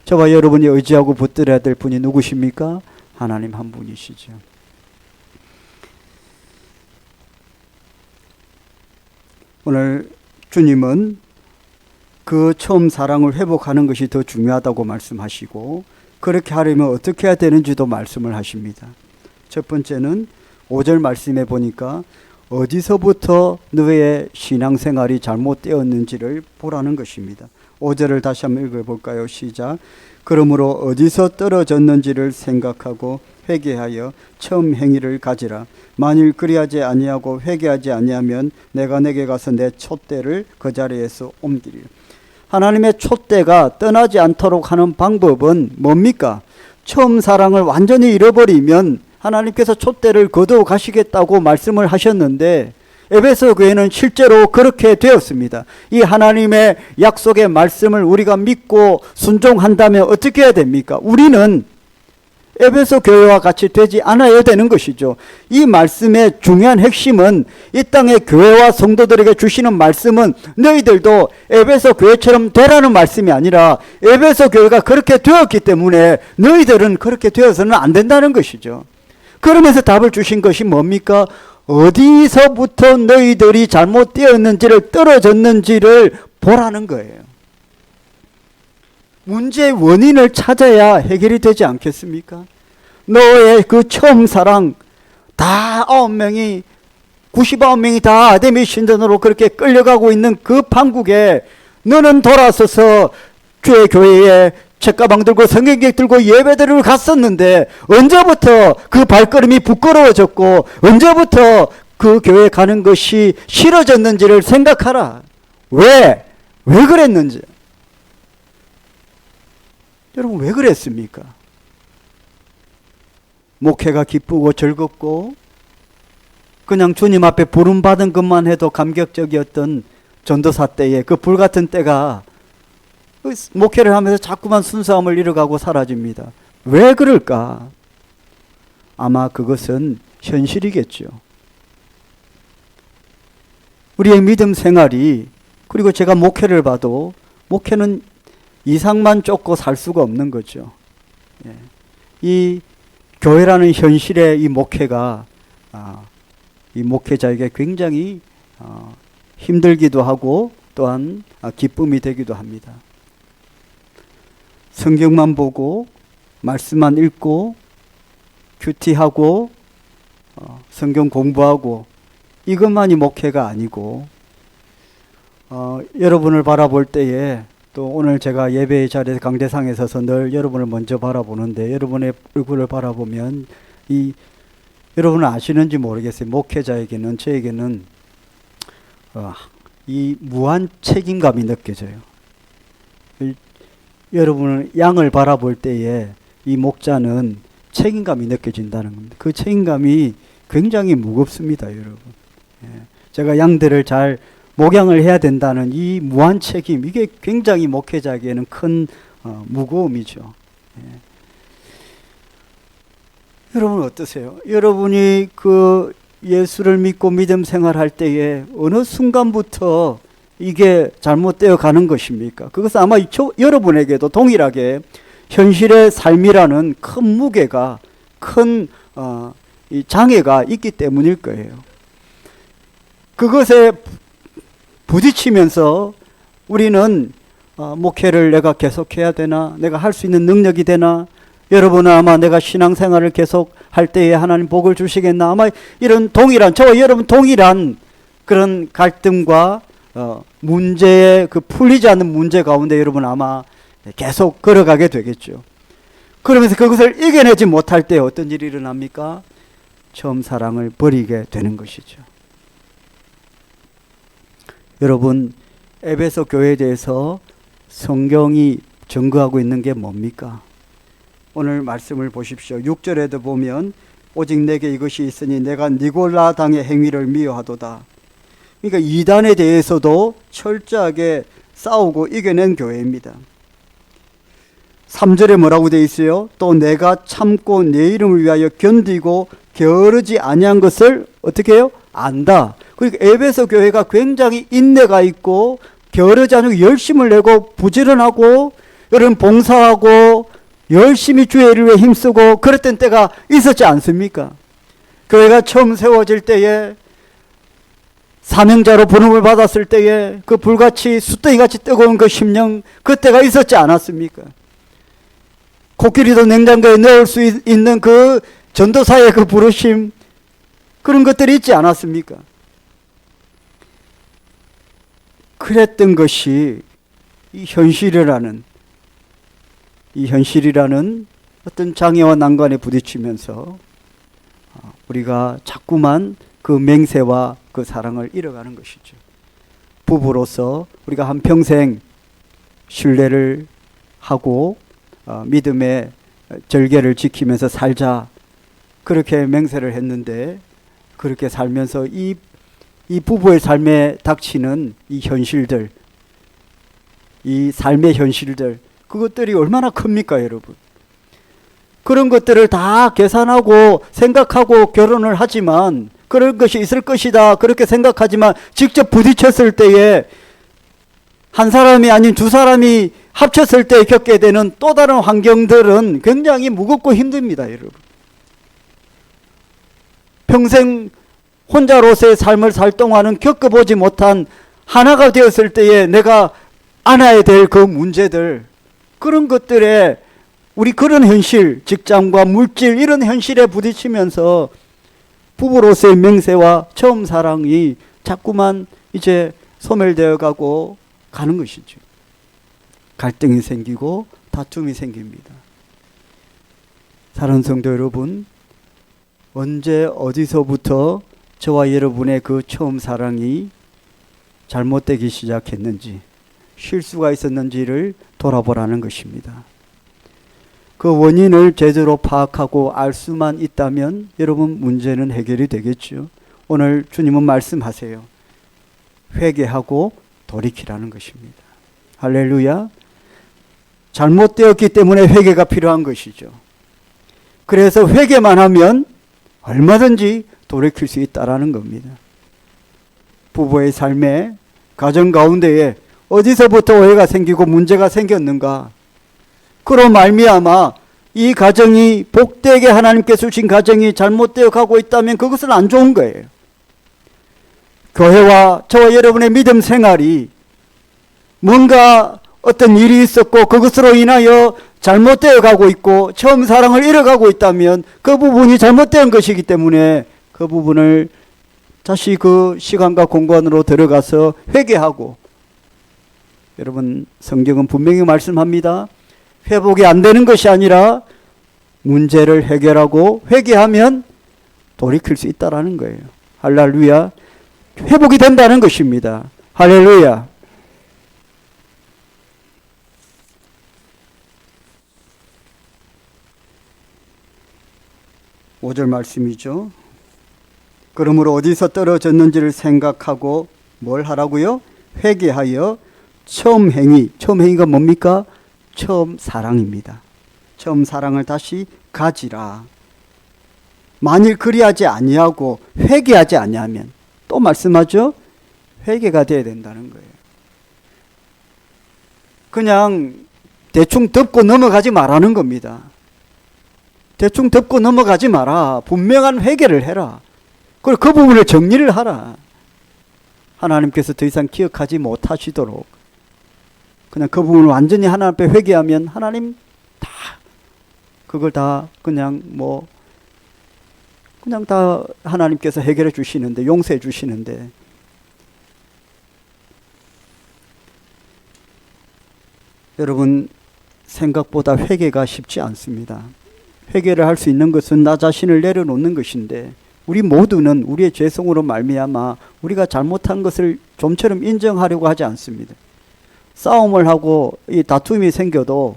저와 여러분이 의지하고 붙들어야 될 분이 누구십니까? 하나님 한 분이시죠. 오늘 주님은 그 처음 사랑을 회복하는 것이 더 중요하다고 말씀하시고, 그렇게 하려면 어떻게 해야 되는지도 말씀을 하십니다. 첫 번째는 5절 말씀에 보니까 어디서부터 너의 신앙생활이 잘못되었는지를 보라는 것입니다. 5절을 다시 한번 읽어볼까요? 시작. 그러므로 어디서 떨어졌는지를 생각하고 회개하여 처음 행위를 가지라. 만일 그리하지 아니하고 회개하지 아니하면 내가 내게 가서 내 촛대를 그 자리에서 옮기리라. 하나님의 촛대가 떠나지 않도록 하는 방법은 뭡니까? 처음 사랑을 완전히 잃어버리면 하나님께서 촛대를 거두어 가시겠다고 말씀을 하셨는데, 에베소 교회는 실제로 그렇게 되었습니다. 이 하나님의 약속의 말씀을 우리가 믿고 순종한다면 어떻게 해야 됩니까? 우리는 에베소 교회와 같이 되지 않아야 되는 것이죠. 이 말씀의 중요한 핵심은, 이 땅의 교회와 성도들에게 주시는 말씀은 너희들도 에베소 교회처럼 되라는 말씀이 아니라, 에베소 교회가 그렇게 되었기 때문에 너희들은 그렇게 되어서는 안 된다는 것이죠. 그러면서 답을 주신 것이 뭡니까? 어디서부터 너희들이 잘못되었는지를, 떨어졌는지를 보라는 거예요. 문제의 원인을 찾아야 해결이 되지 않겠습니까? 너의 그 처음 사랑, 다 9명이, 99명이 다 아데미 신전으로 그렇게 끌려가고 있는 그 판국에 너는 돌아서서 주의 교회에 책가방 들고 성경책 들고 예배드리러 갔었는데, 언제부터 그 발걸음이 부끄러워졌고 언제부터 그 교회 가는 것이 싫어졌는지를 생각하라. 왜 그랬는지. 여러분, 왜 그랬습니까? 목회가 기쁘고 즐겁고 그냥 주님 앞에 부름받은 것만 해도 감격적이었던 전도사 때에 그 불같은 때가 목회를 하면서 자꾸만 순수함을 잃어가고 사라집니다. 왜 그럴까? 아마 그것은 현실이겠죠. 우리의 믿음 생활이, 그리고 제가 목회를 봐도 목회는 이상만 쫓고 살 수가 없는 거죠. 이 교회라는 현실의 이 목회가 이 목회자에게 굉장히 힘들기도 하고 또한 기쁨이 되기도 합니다. 성경만 보고 말씀만 읽고 큐티하고 성경 공부하고 이것만이 목회가 아니고, 여러분을 바라볼 때에, 또 오늘 제가 예배의 자리에서 강대상에 서서 늘 여러분을 먼저 바라보는데, 여러분의 얼굴을 바라보면 여러분은 아시는지 모르겠어요. 목회자에게는, 저에게는 이 무한 책임감이 느껴져요. 여러분은 양을 바라볼 때에 이 목자는 책임감이 느껴진다는 겁니다. 그 책임감이 굉장히 무겁습니다, 여러분. 제가 양들을 잘 목양을 해야 된다는 이 무한 책임, 이게 굉장히 목회자에게는 큰 무거움이죠. 여러분 어떠세요? 여러분이 그 예수를 믿고 믿음 생활할 때에 어느 순간부터 이게 잘못되어 가는 것입니까? 그것은 아마 여러분에게도 동일하게 현실의 삶이라는 큰 무게가, 큰 이 장애가 있기 때문일 거예요. 그것에 부딪히면서 우리는 목회를 내가 계속해야 되나? 내가 할 수 있는 능력이 되나? 여러분은 아마 내가 신앙생활을 계속 할 때에 하나님 복을 주시겠나? 아마 이런 동일한, 저와 여러분 동일한 그런 갈등과 문제의 그 풀리지 않는 문제 가운데 여러분 아마 계속 걸어가게 되겠죠. 그러면서 그것을 이겨내지 못할 때 어떤 일이 일어납니까? 처음 사랑을 버리게 되는 것이죠. 여러분, 에베소 교회에 대해서 성경이 증거하고 있는 게 뭡니까? 오늘 말씀을 보십시오. 6절에도 보면 오직 내게 이것이 있으니 내가 니골라 당의 행위를 미워하도다. 그러니까 이단에 대해서도 철저하게 싸우고 이겨낸 교회입니다. 3절에 뭐라고 되어 있어요? 또 내가 참고 내 이름을 위하여 견디고 게으르지 아니한 것을 어떻게 해요? 안다. 그러니까 에베소 교회가 굉장히 인내가 있고 게으르지 않고 열심을 내고 부지런하고 여러분 봉사하고 열심히 주의 일을 위해 힘쓰고 그랬던 때가 있었지 않습니까? 교회가 처음 세워질 때에 사명자로 부름을 받았을 때에 그 불같이 숫덩이같이 뜨거운 그 심령 그때가 있었지 않았습니까? 코끼리도 냉장고에 넣을 수 있는 그 전도사의 그 부르심 그런 것들이 있지 않았습니까? 그랬던 것이 이 현실이라는 어떤 장애와 난관에 부딪히면서 우리가 자꾸만 그 맹세와 그 사랑을 잃어가는 것이죠. 부부로서 우리가 한평생 신뢰를 하고 믿음의 절개를 지키면서 살자 그렇게 맹세를 했는데 그렇게 살면서 이 부부의 삶에 닥치는 이 현실들, 이 삶의 현실들 그것들이 얼마나 큽니까 여러분? 그런 것들을 다 계산하고 생각하고 결혼을 하지만 그런 것이 있을 것이다 그렇게 생각하지만 직접 부딪혔을 때에 한 사람이 아닌 두 사람이 합쳤을 때 겪게 되는 또 다른 환경들은 굉장히 무겁고 힘듭니다 여러분. 평생 혼자로서의 삶을 살 동안은 겪어보지 못한 하나가 되었을 때에 내가 안아야 될 그 문제들 그런 것들에 우리 그런 현실 직장과 물질 이런 현실에 부딪히면서 부부로서의 맹세와 처음 사랑이 자꾸만 이제 소멸되어 가고 가는 것이죠. 갈등이 생기고 다툼이 생깁니다. 사랑하는 성도 여러분, 언제 어디서부터 저와 여러분의 그 처음 사랑이 잘못되기 시작했는지 실수가 있었는지를 돌아보라는 것입니다. 그 원인을 제대로 파악하고 알 수만 있다면 여러분 문제는 해결이 되겠죠. 오늘 주님은 말씀하세요. 회개하고 돌이키라는 것입니다. 할렐루야. 잘못되었기 때문에 회개가 필요한 것이죠. 그래서 회개만 하면 얼마든지 돌이킬 수 있다라는 겁니다. 부부의 삶에 가정 가운데에 어디서부터 오해가 생기고 문제가 생겼는가? 그로 말미암아 이 가정이 복되게 하나님께서 주신 가정이 잘못되어 가고 있다면 그것은 안 좋은 거예요. 교회와 저와 여러분의 믿음 생활이 뭔가 어떤 일이 있었고 그것으로 인하여 잘못되어 가고 있고 처음 사랑을 잃어가고 있다면 그 부분이 잘못된 것이기 때문에 그 부분을 다시 그 시간과 공간으로 들어가서 회개하고, 여러분 성경은 분명히 말씀합니다. 회복이 안 되는 것이 아니라 문제를 해결하고 회개하면 돌이킬 수 있다라는 거예요. 할렐루야. 회복이 된다는 것입니다. 할렐루야. 오절 말씀이죠. 그러므로 어디서 떨어졌는지를 생각하고 뭘 하라고요? 회개하여 처음 행위. 처음 행위가 뭡니까? 처음 사랑입니다. 처음 사랑을 다시 가지라. 만일 그리하지 아니하고 회개하지 아니하면 또 말씀하죠. 회개가 돼야 된다는 거예요. 그냥 대충 덮고 넘어가지 말라는 겁니다. 대충 덮고 넘어가지 마라. 분명한 회개를 해라. 그리고 그 부분을 정리를 하라. 하나님께서 더 이상 기억하지 못하시도록 그냥 그 부분을 완전히 하나님 앞에 회개하면 하나님 다 그걸 다 그냥 다 하나님께서 해결해 주시는데, 용서해 주시는데, 여러분 생각보다 회개가 쉽지 않습니다. 회개를 할 수 있는 것은 나 자신을 내려놓는 것인데, 우리 모두는 우리의 죄성으로 말미암아 우리가 잘못한 것을 좀처럼 인정하려고 하지 않습니다. 싸움을 하고 이 다툼이 생겨도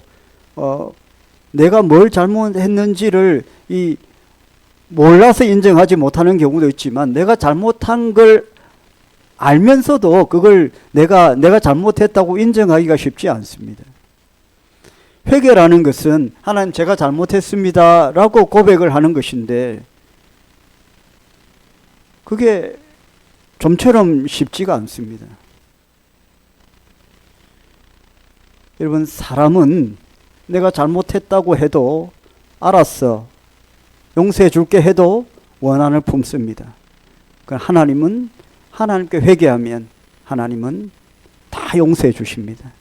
내가 뭘 잘못했는지를 몰라서 인정하지 못하는 경우도 있지만, 내가 잘못한 걸 알면서도 그걸 내가 잘못했다고 인정하기가 쉽지 않습니다. 회개라는 것은 하나님 제가 잘못했습니다 라고 고백을 하는 것인데, 그게 좀처럼 쉽지가 않습니다. 여러분, 사람은 내가 잘못했다고 해도 알았어, 용서해 줄게 해도 원한을 품습니다. 하나님은 하나님께 회개하면 하나님은 다 용서해 주십니다.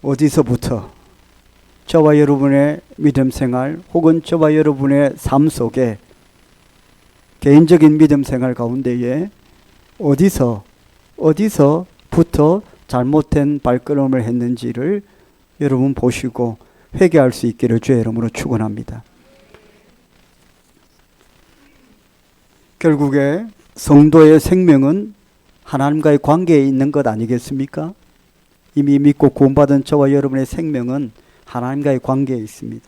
어디서부터 저와 여러분의 믿음 생활 혹은 저와 여러분의 삶 속에 개인적인 믿음 생활 가운데에 어디서부터 잘못된 발걸음을 했는지를 여러분 보시고 회개할 수 있기를 주의 이름으로 축원합니다. 결국에 성도의 생명은 하나님과의 관계에 있는 것 아니겠습니까? 이미 믿고 구원받은 저와 여러분의 생명은 하나님과의 관계에 있습니다.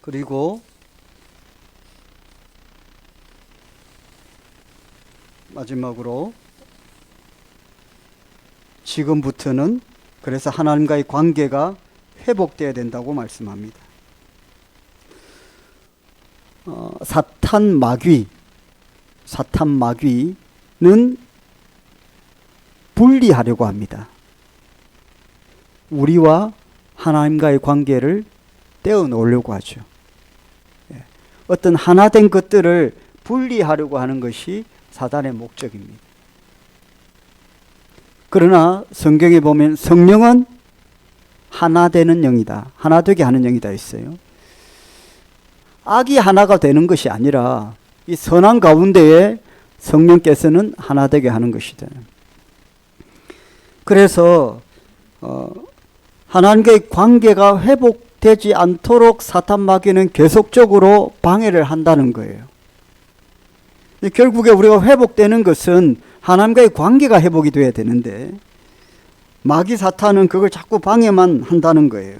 그리고 마지막으로 지금부터는 그래서 하나님과의 관계가 회복되어야 된다고 말씀합니다. 사탄 마귀는 분리하려고 합니다. 우리와 하나님과의 관계를 떼어놓으려고 하죠. 어떤 하나된 것들을 분리하려고 하는 것이 사단의 목적입니다. 그러나 성경에 보면 성령은 하나 되는 영이다, 하나 되게 하는 영이다 있어요. 악이 하나가 되는 것이 아니라 이 선한 가운데에 성령께서는 하나 되게 하는 것이다. 그래서 하나님과의 관계가 회복되지 않도록 사탄 마귀는 계속적으로 방해를 한다는 거예요. 결국에 우리가 회복되는 것은 하나님과의 관계가 회복이 돼야 되는데 마귀 사탄은 그걸 자꾸 방해만 한다는 거예요.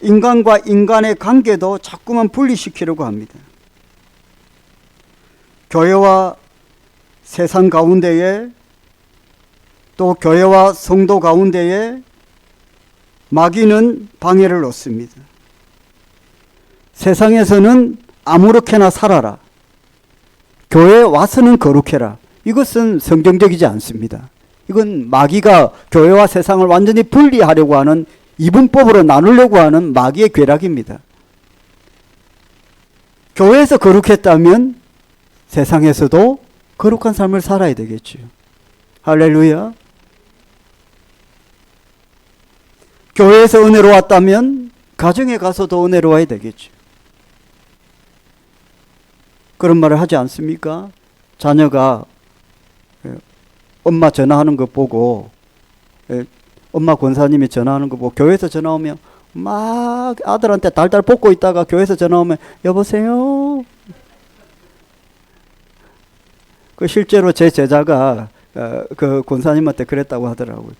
인간과 인간의 관계도 자꾸만 분리시키려고 합니다. 교회와 세상 가운데에 또 교회와 성도 가운데에 마귀는 방해를 놓습니다. 세상에서는 아무렇게나 살아라, 교회에 와서는 거룩해라. 이것은 성경적이지 않습니다. 이건 마귀가 교회와 세상을 완전히 분리하려고 하는, 이분법으로 나누려고 하는 마귀의 괴락입니다. 교회에서 거룩했다면 세상에서도 거룩한 삶을 살아야 되겠죠. 할렐루야. 교회에서 은혜로웠다면 가정에 가서도 은혜로워야 되겠죠. 그런 말을 하지 않습니까? 자녀가 엄마 전화하는 거 보고, 엄마 권사님이 전화하는 거 보고 교회에서 전화 오면 막 아들한테 달달 볶고 있다가 교회에서 전화 오면 여보세요. 그 실제로 제 제자가 그 권사님한테 그랬다고 하더라고요.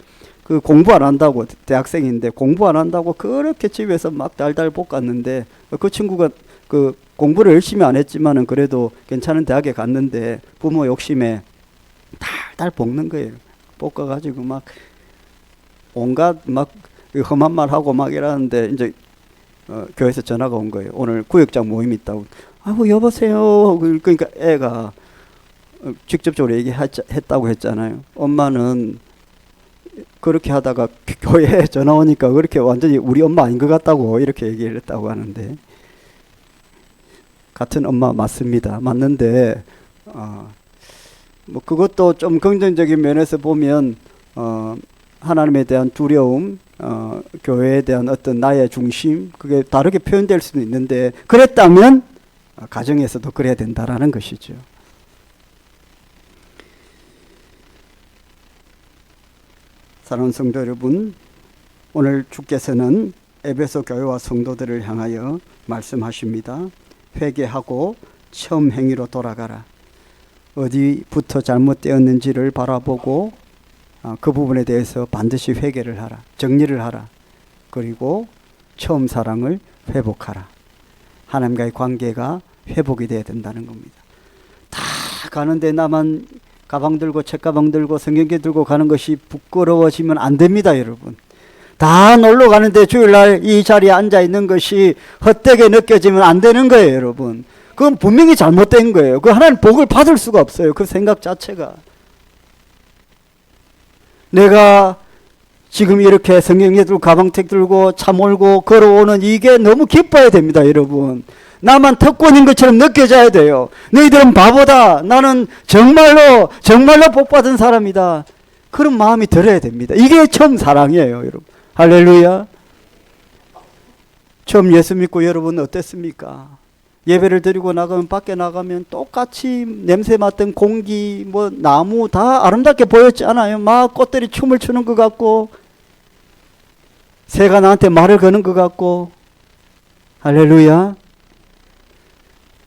그 공부 안 한다고, 대학생인데 공부 안 한다고 그렇게 집에서 막 달달 볶았는데 그 친구가 그 공부를 열심히 안 했지만은 그래도 괜찮은 대학에 갔는데 부모 욕심에 달달 볶는 거예요. 볶아가지고 막 온갖 막 험한 말 하고 막 이러는데 이제 교회에서 전화가 온 거예요. 오늘 구역장 모임이 있다고. 아이고 여보세요. 그러니까 애가 직접적으로 얘기했다고 했잖아요. 엄마는 그렇게 하다가 교회에 전화 오니까 그렇게 완전히 우리 엄마 아닌 것 같다고 이렇게 얘기를 했다고 하는데, 같은 엄마 맞습니다. 맞는데 뭐 그것도 좀 긍정적인 면에서 보면 하나님에 대한 두려움, 교회에 대한 어떤 나의 중심, 그게 다르게 표현될 수도 있는데, 그랬다면 가정에서도 그래야 된다라는 것이죠. 사랑하는 성도 여러분, 오늘 주께서는 에베소 교회와 성도들을 향하여 말씀하십니다. 회개하고 처음 행위로 돌아가라. 어디부터 잘못되었는지를 바라보고 그 부분에 대해서 반드시 회개를 하라, 정리를 하라. 그리고 처음 사랑을 회복하라. 하나님과의 관계가 회복이 되어야 된다는 겁니다. 다 가는데 나만 가방 들고 책가방 들고 성경기 들고 가는 것이 부끄러워지면 안 됩니다, 여러분. 다 놀러 가는데 주일날 이 자리에 앉아 있는 것이 헛되게 느껴지면 안 되는 거예요, 여러분. 그건 분명히 잘못된 거예요. 그 하나님 복을 받을 수가 없어요. 그 생각 자체가. 내가 지금 이렇게 성경에 들고 가방책 들고 차 몰고 걸어오는 이게 너무 기뻐야 됩니다, 여러분. 나만 특권인 것처럼 느껴져야 돼요. 너희들은 바보다. 나는 정말로 복 받은 사람이다. 그런 마음이 들어야 됩니다. 이게 처음 사랑이에요, 여러분. 할렐루야. 처음 예수 믿고 여러분 어땠습니까? 예배를 드리고 나가면 밖에 나가면 똑같이 냄새 맡던 공기, 뭐 나무 다 아름답게 보였지 않아요? 막 꽃들이 춤을 추는 것 같고 새가 나한테 말을 거는 것 같고. 할렐루야.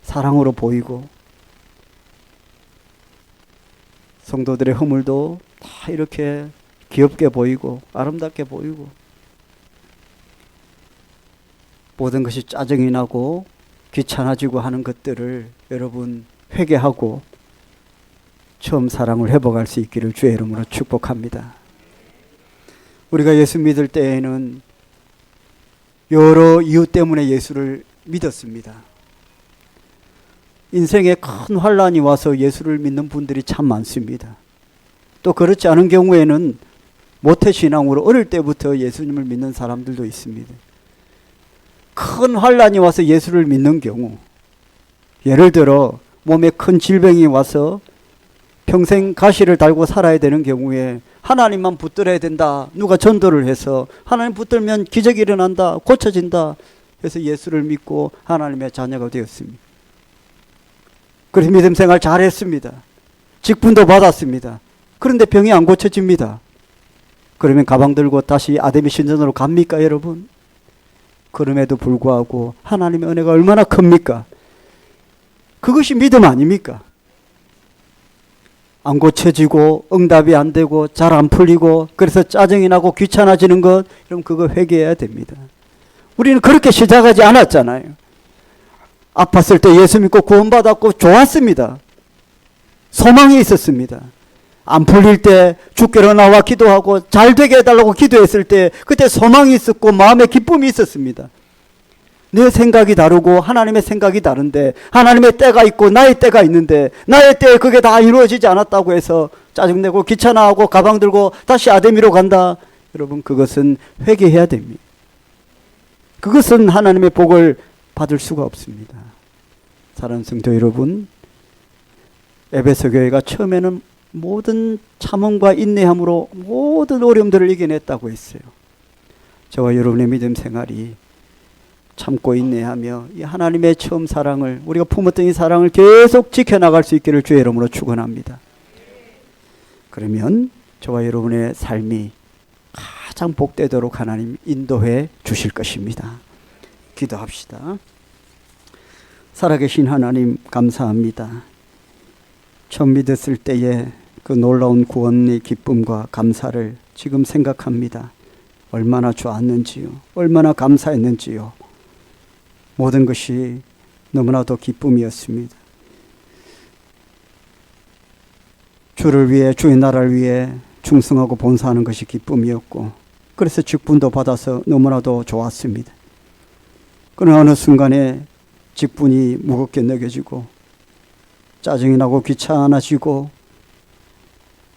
사랑으로 보이고 성도들의 허물도 다 이렇게 귀엽게 보이고 아름답게 보이고 모든 것이 짜증이 나고 귀찮아지고 하는 것들을 여러분 회개하고 처음 사랑을 회복할 수 있기를 주의 이름으로 축복합니다. 우리가 예수 믿을 때에는 여러 이유 때문에 예수를 믿었습니다. 인생에 큰 환란이 와서 예수를 믿는 분들이 참 많습니다. 또 그렇지 않은 경우에는 모태신앙으로 어릴 때부터 예수님을 믿는 사람들도 있습니다. 큰 환란이 와서 예수를 믿는 경우, 예를 들어 몸에 큰 질병이 와서 평생 가시를 달고 살아야 되는 경우에 하나님만 붙들어야 된다. 누가 전도를 해서 하나님 붙들면 기적이 일어난다. 고쳐진다. 그래서 예수를 믿고 하나님의 자녀가 되었습니다. 그래서 믿음 생활 잘했습니다. 직분도 받았습니다. 그런데 병이 안 고쳐집니다. 그러면 가방 들고 다시 아데미 신전으로 갑니까, 여러분? 그럼에도 불구하고 하나님의 은혜가 얼마나 큽니까? 그것이 믿음 아닙니까? 안 고쳐지고 응답이 안 되고 잘 안 풀리고 그래서 짜증이 나고 귀찮아지는 것, 그럼 그거 회개해야 됩니다. 우리는 그렇게 시작하지 않았잖아요. 아팠을 때 예수 믿고 구원받았고 좋았습니다. 소망이 있었습니다. 안 풀릴 때 주께로 나와 기도하고 잘 되게 해달라고 기도했을 때 그때 소망이 있었고 마음에 기쁨이 있었습니다. 내 생각이 다르고 하나님의 생각이 다른데 하나님의 때가 있고 나의 때가 있는데 나의 때에 그게 다 이루어지지 않았다고 해서 짜증내고 귀찮아하고 가방 들고 다시 아데미로 간다. 여러분, 그것은 회개해야 됩니다. 그것은 하나님의 복을 받을 수가 없습니다. 사랑하는 성도 여러분, 에베소 교회가 처음에는 모든 참음과 인내함으로 모든 어려움들을 이겨냈다고 했어요. 저와 여러분의 믿음 생활이 참고 인내하며 이 하나님의 처음 사랑을, 우리가 품었던 이 사랑을 계속 지켜나갈 수 있기를 주의 이름으로 축원합니다. 그러면 저와 여러분의 삶이 가장 복되도록 하나님 인도해 주실 것입니다. 기도합시다. 살아계신 하나님 감사합니다. 처음 믿었을 때의 그 놀라운 구원의 기쁨과 감사를 지금 생각합니다. 얼마나 좋았는지요. 얼마나 감사했는지요. 모든 것이 너무나도 기쁨이었습니다. 주를 위해, 주의 나라를 위해 충성하고 본사하는 것이 기쁨이었고, 그래서 직분도 받아서 너무나도 좋았습니다. 그러나 어느 순간에 직분이 무겁게 느껴지고 짜증이 나고 귀찮아지고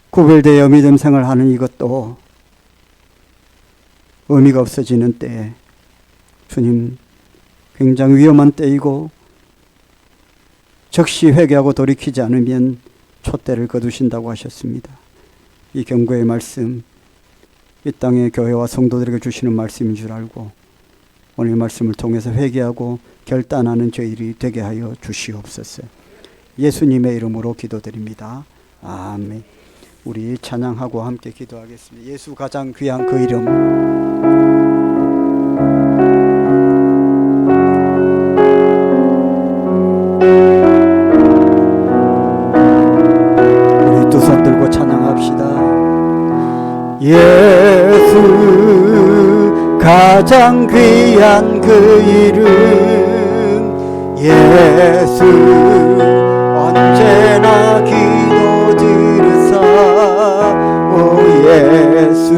구별되어 믿음 생활하는 이것도 의미가 없어지는 때에 주님, 굉장히 위험한 때이고 즉시 회개하고 돌이키지 않으면 촛대를 거두신다고 하셨습니다. 이 경고의 말씀, 이 땅의 교회와 성도들에게 주시는 말씀인 줄 알고 오늘 말씀을 통해서 회개하고 결단하는 저희들이 되게 하여 주시옵소서. 예수님의 이름으로 기도드립니다. 아멘. 우리 찬양하고 함께 기도하겠습니다. 예수 가장 귀한 그 이름. 우리 두 손 들고 찬양합시다. 예수 가장 귀한 그 이름. 예수 언제나 기도 들으사. 오 예수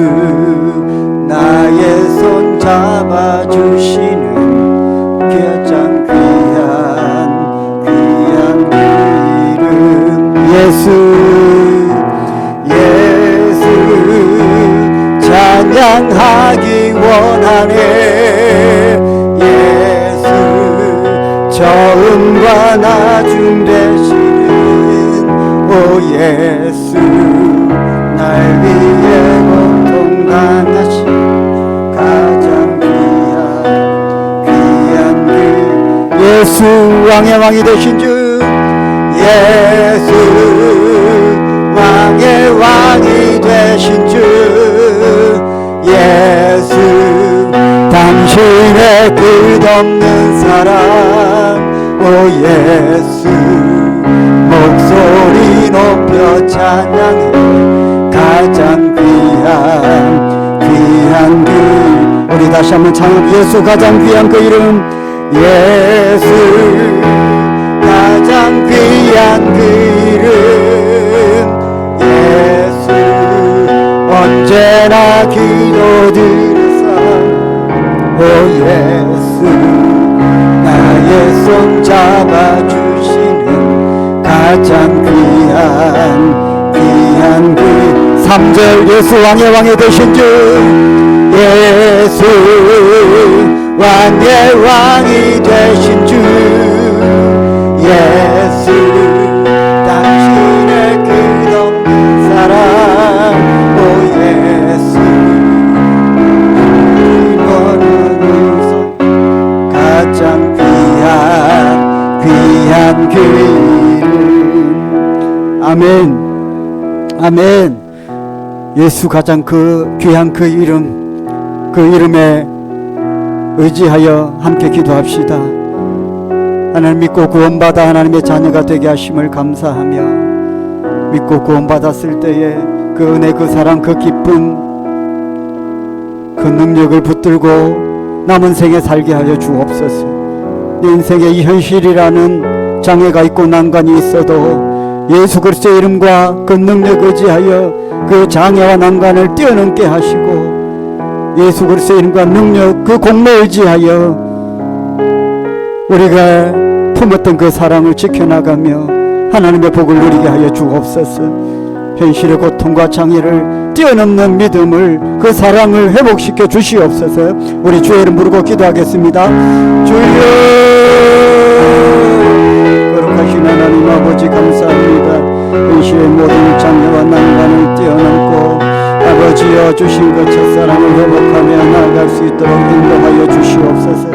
나의 잡아주시는 가장 귀한 그 이름 예수 찬양하기 원하네 예수 처음과 나중 되시는 오 예수 날 위해 고통 당하신 가장 귀한 그 예수 왕의 왕이 되신 주 예수 왕의 왕이 되신 주 예수 당신의 끝없는 사랑 오 예수 목소리 높여 찬양해 가장 귀한 그 우리 다시 한번 찬양 예수 가장 귀한 그 이름 예수 가장 귀한 그 이름 예수 언제나 기도드려서 오 예수 나의 손 잡아주시는 가장 귀한 그 3절 예수 왕의 왕이 되신 주 예수 왕의 왕이 되신 주 예수 당신의 끝없는 사랑 오 예수 원하는 가장 귀한 그 이름 아멘 아멘 예수 가장 귀한 그 이름에 의지하여 함께 기도합시다. 하나님 믿고 구원받아 하나님의 자녀가 되게 하심을 감사하며 믿고 구원받았을 때에 그 은혜 그 사랑 그 기쁨 그 능력을 붙들고 남은 생에 살게 하여 주옵소서. 내 인생에 이 현실이라는 장애가 있고 난관이 있어도 예수 그리스도의 이름과 그 능력 의지하여 그 장애와 난관을 뛰어넘게 하시고 예수 그리스도의 이름과 능력 그 공로 의지하여 우리가 품었던 그 사랑을 지켜나가며 하나님의 복을 누리게 하여 주옵소서. 현실의 고통과 장애를 뛰어넘는 믿음을 그 사랑을 회복시켜 주시옵소서. 우리 주의 이름 부르고 기도하겠습니다. 주여 거룩하신 하나님 아버지 감사합니다. 현실의 모든 장애와 난관을 뛰어넘고 아버지여 주신 그 첫사랑을 회복하며 나아갈 수 있도록 인도하여 주시옵소서.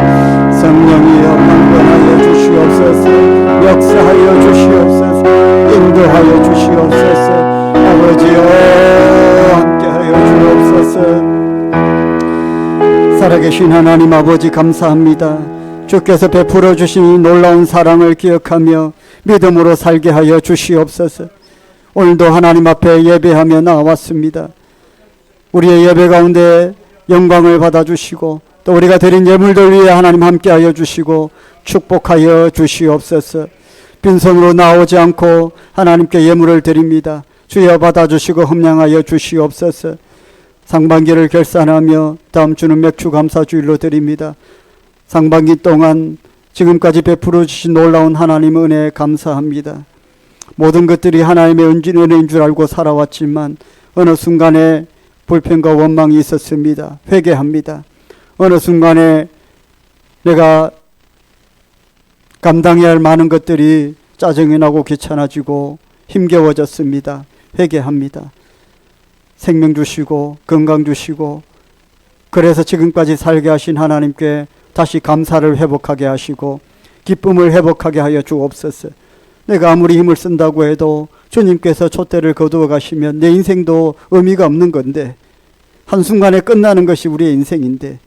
성령이여 강권하여 주시옵소서. 역사하여 주시옵소서. 인도하여 주시옵소서. 아버지여 함께하여 주옵소서. 살아계신 하나님 아버지 감사합니다. 주께서 베풀어 주신 놀라운 사랑을 기억하며 믿음으로 살게 하여 주시옵소서. 오늘도 하나님 앞에 예배하며 나왔습니다. 우리의 예배 가운데 영광을 받아주시고 또 우리가 드린 예물들 위해 하나님 함께하여 주시고 축복하여 주시옵소서. 빈손으로 나오지 않고 하나님께 예물을 드립니다. 주여 받아주시고 흠량하여 주시옵소서. 상반기를 결산하며 다음 주는 맥주 감사주일로 드립니다. 상반기 동안 지금까지 베풀어 주신 놀라운 하나님의 은혜에 감사합니다. 모든 것들이 하나님의 은혜인 줄 알고 살아왔지만 어느 순간에 불평과 원망이 있었습니다. 회개합니다. 어느 순간에 내가 감당해야 할 많은 것들이 짜증이 나고 귀찮아지고 힘겨워졌습니다. 회개합니다. 생명 주시고 건강 주시고 그래서 지금까지 살게 하신 하나님께 다시 감사를 회복하게 하시고 기쁨을 회복하게 하여 주옵소서. 내가 아무리 힘을 쓴다고 해도 주님께서 촛대를 거두어 가시면 내 인생도 의미가 없는 건데 한순간에 끝나는 것이 우리의 인생인데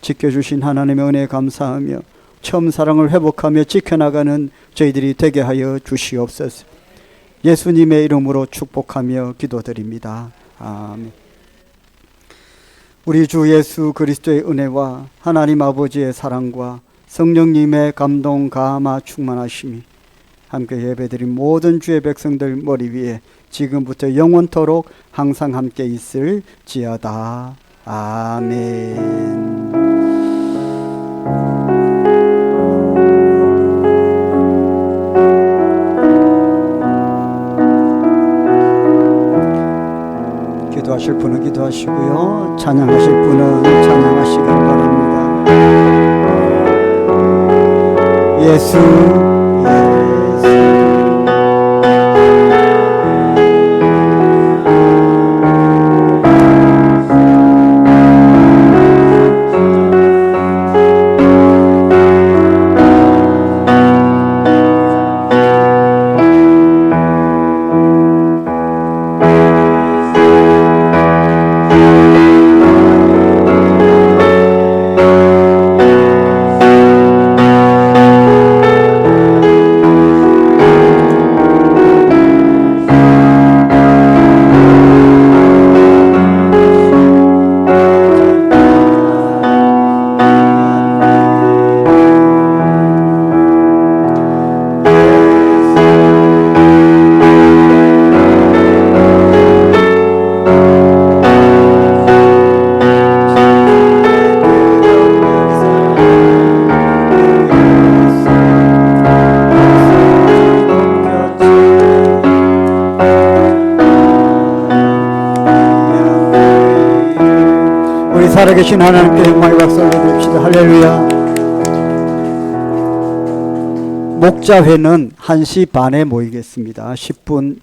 지켜주신 하나님의 은혜에 감사하며 처음 사랑을 회복하며 지켜나가는 저희들이 되게 하여 주시옵소서. 예수님의 이름으로 축복하며 기도드립니다. 아멘. 우리 주 예수 그리스도의 은혜와 하나님 아버지의 사랑과 성령님의 감동 감화 충만하심이 함께 예배드린 모든 주의 백성들 머리 위에 지금부터 영원토록 항상 함께 있을지어다. 아멘. 기도하시고요. 찬양하실 분은 찬양하시길 바랍니다. 예수 예수 살아계신 하나님께 영광의 박수를 드립시다. 할렐루야. 목자회는 1시 반에 모이겠습니다. 10분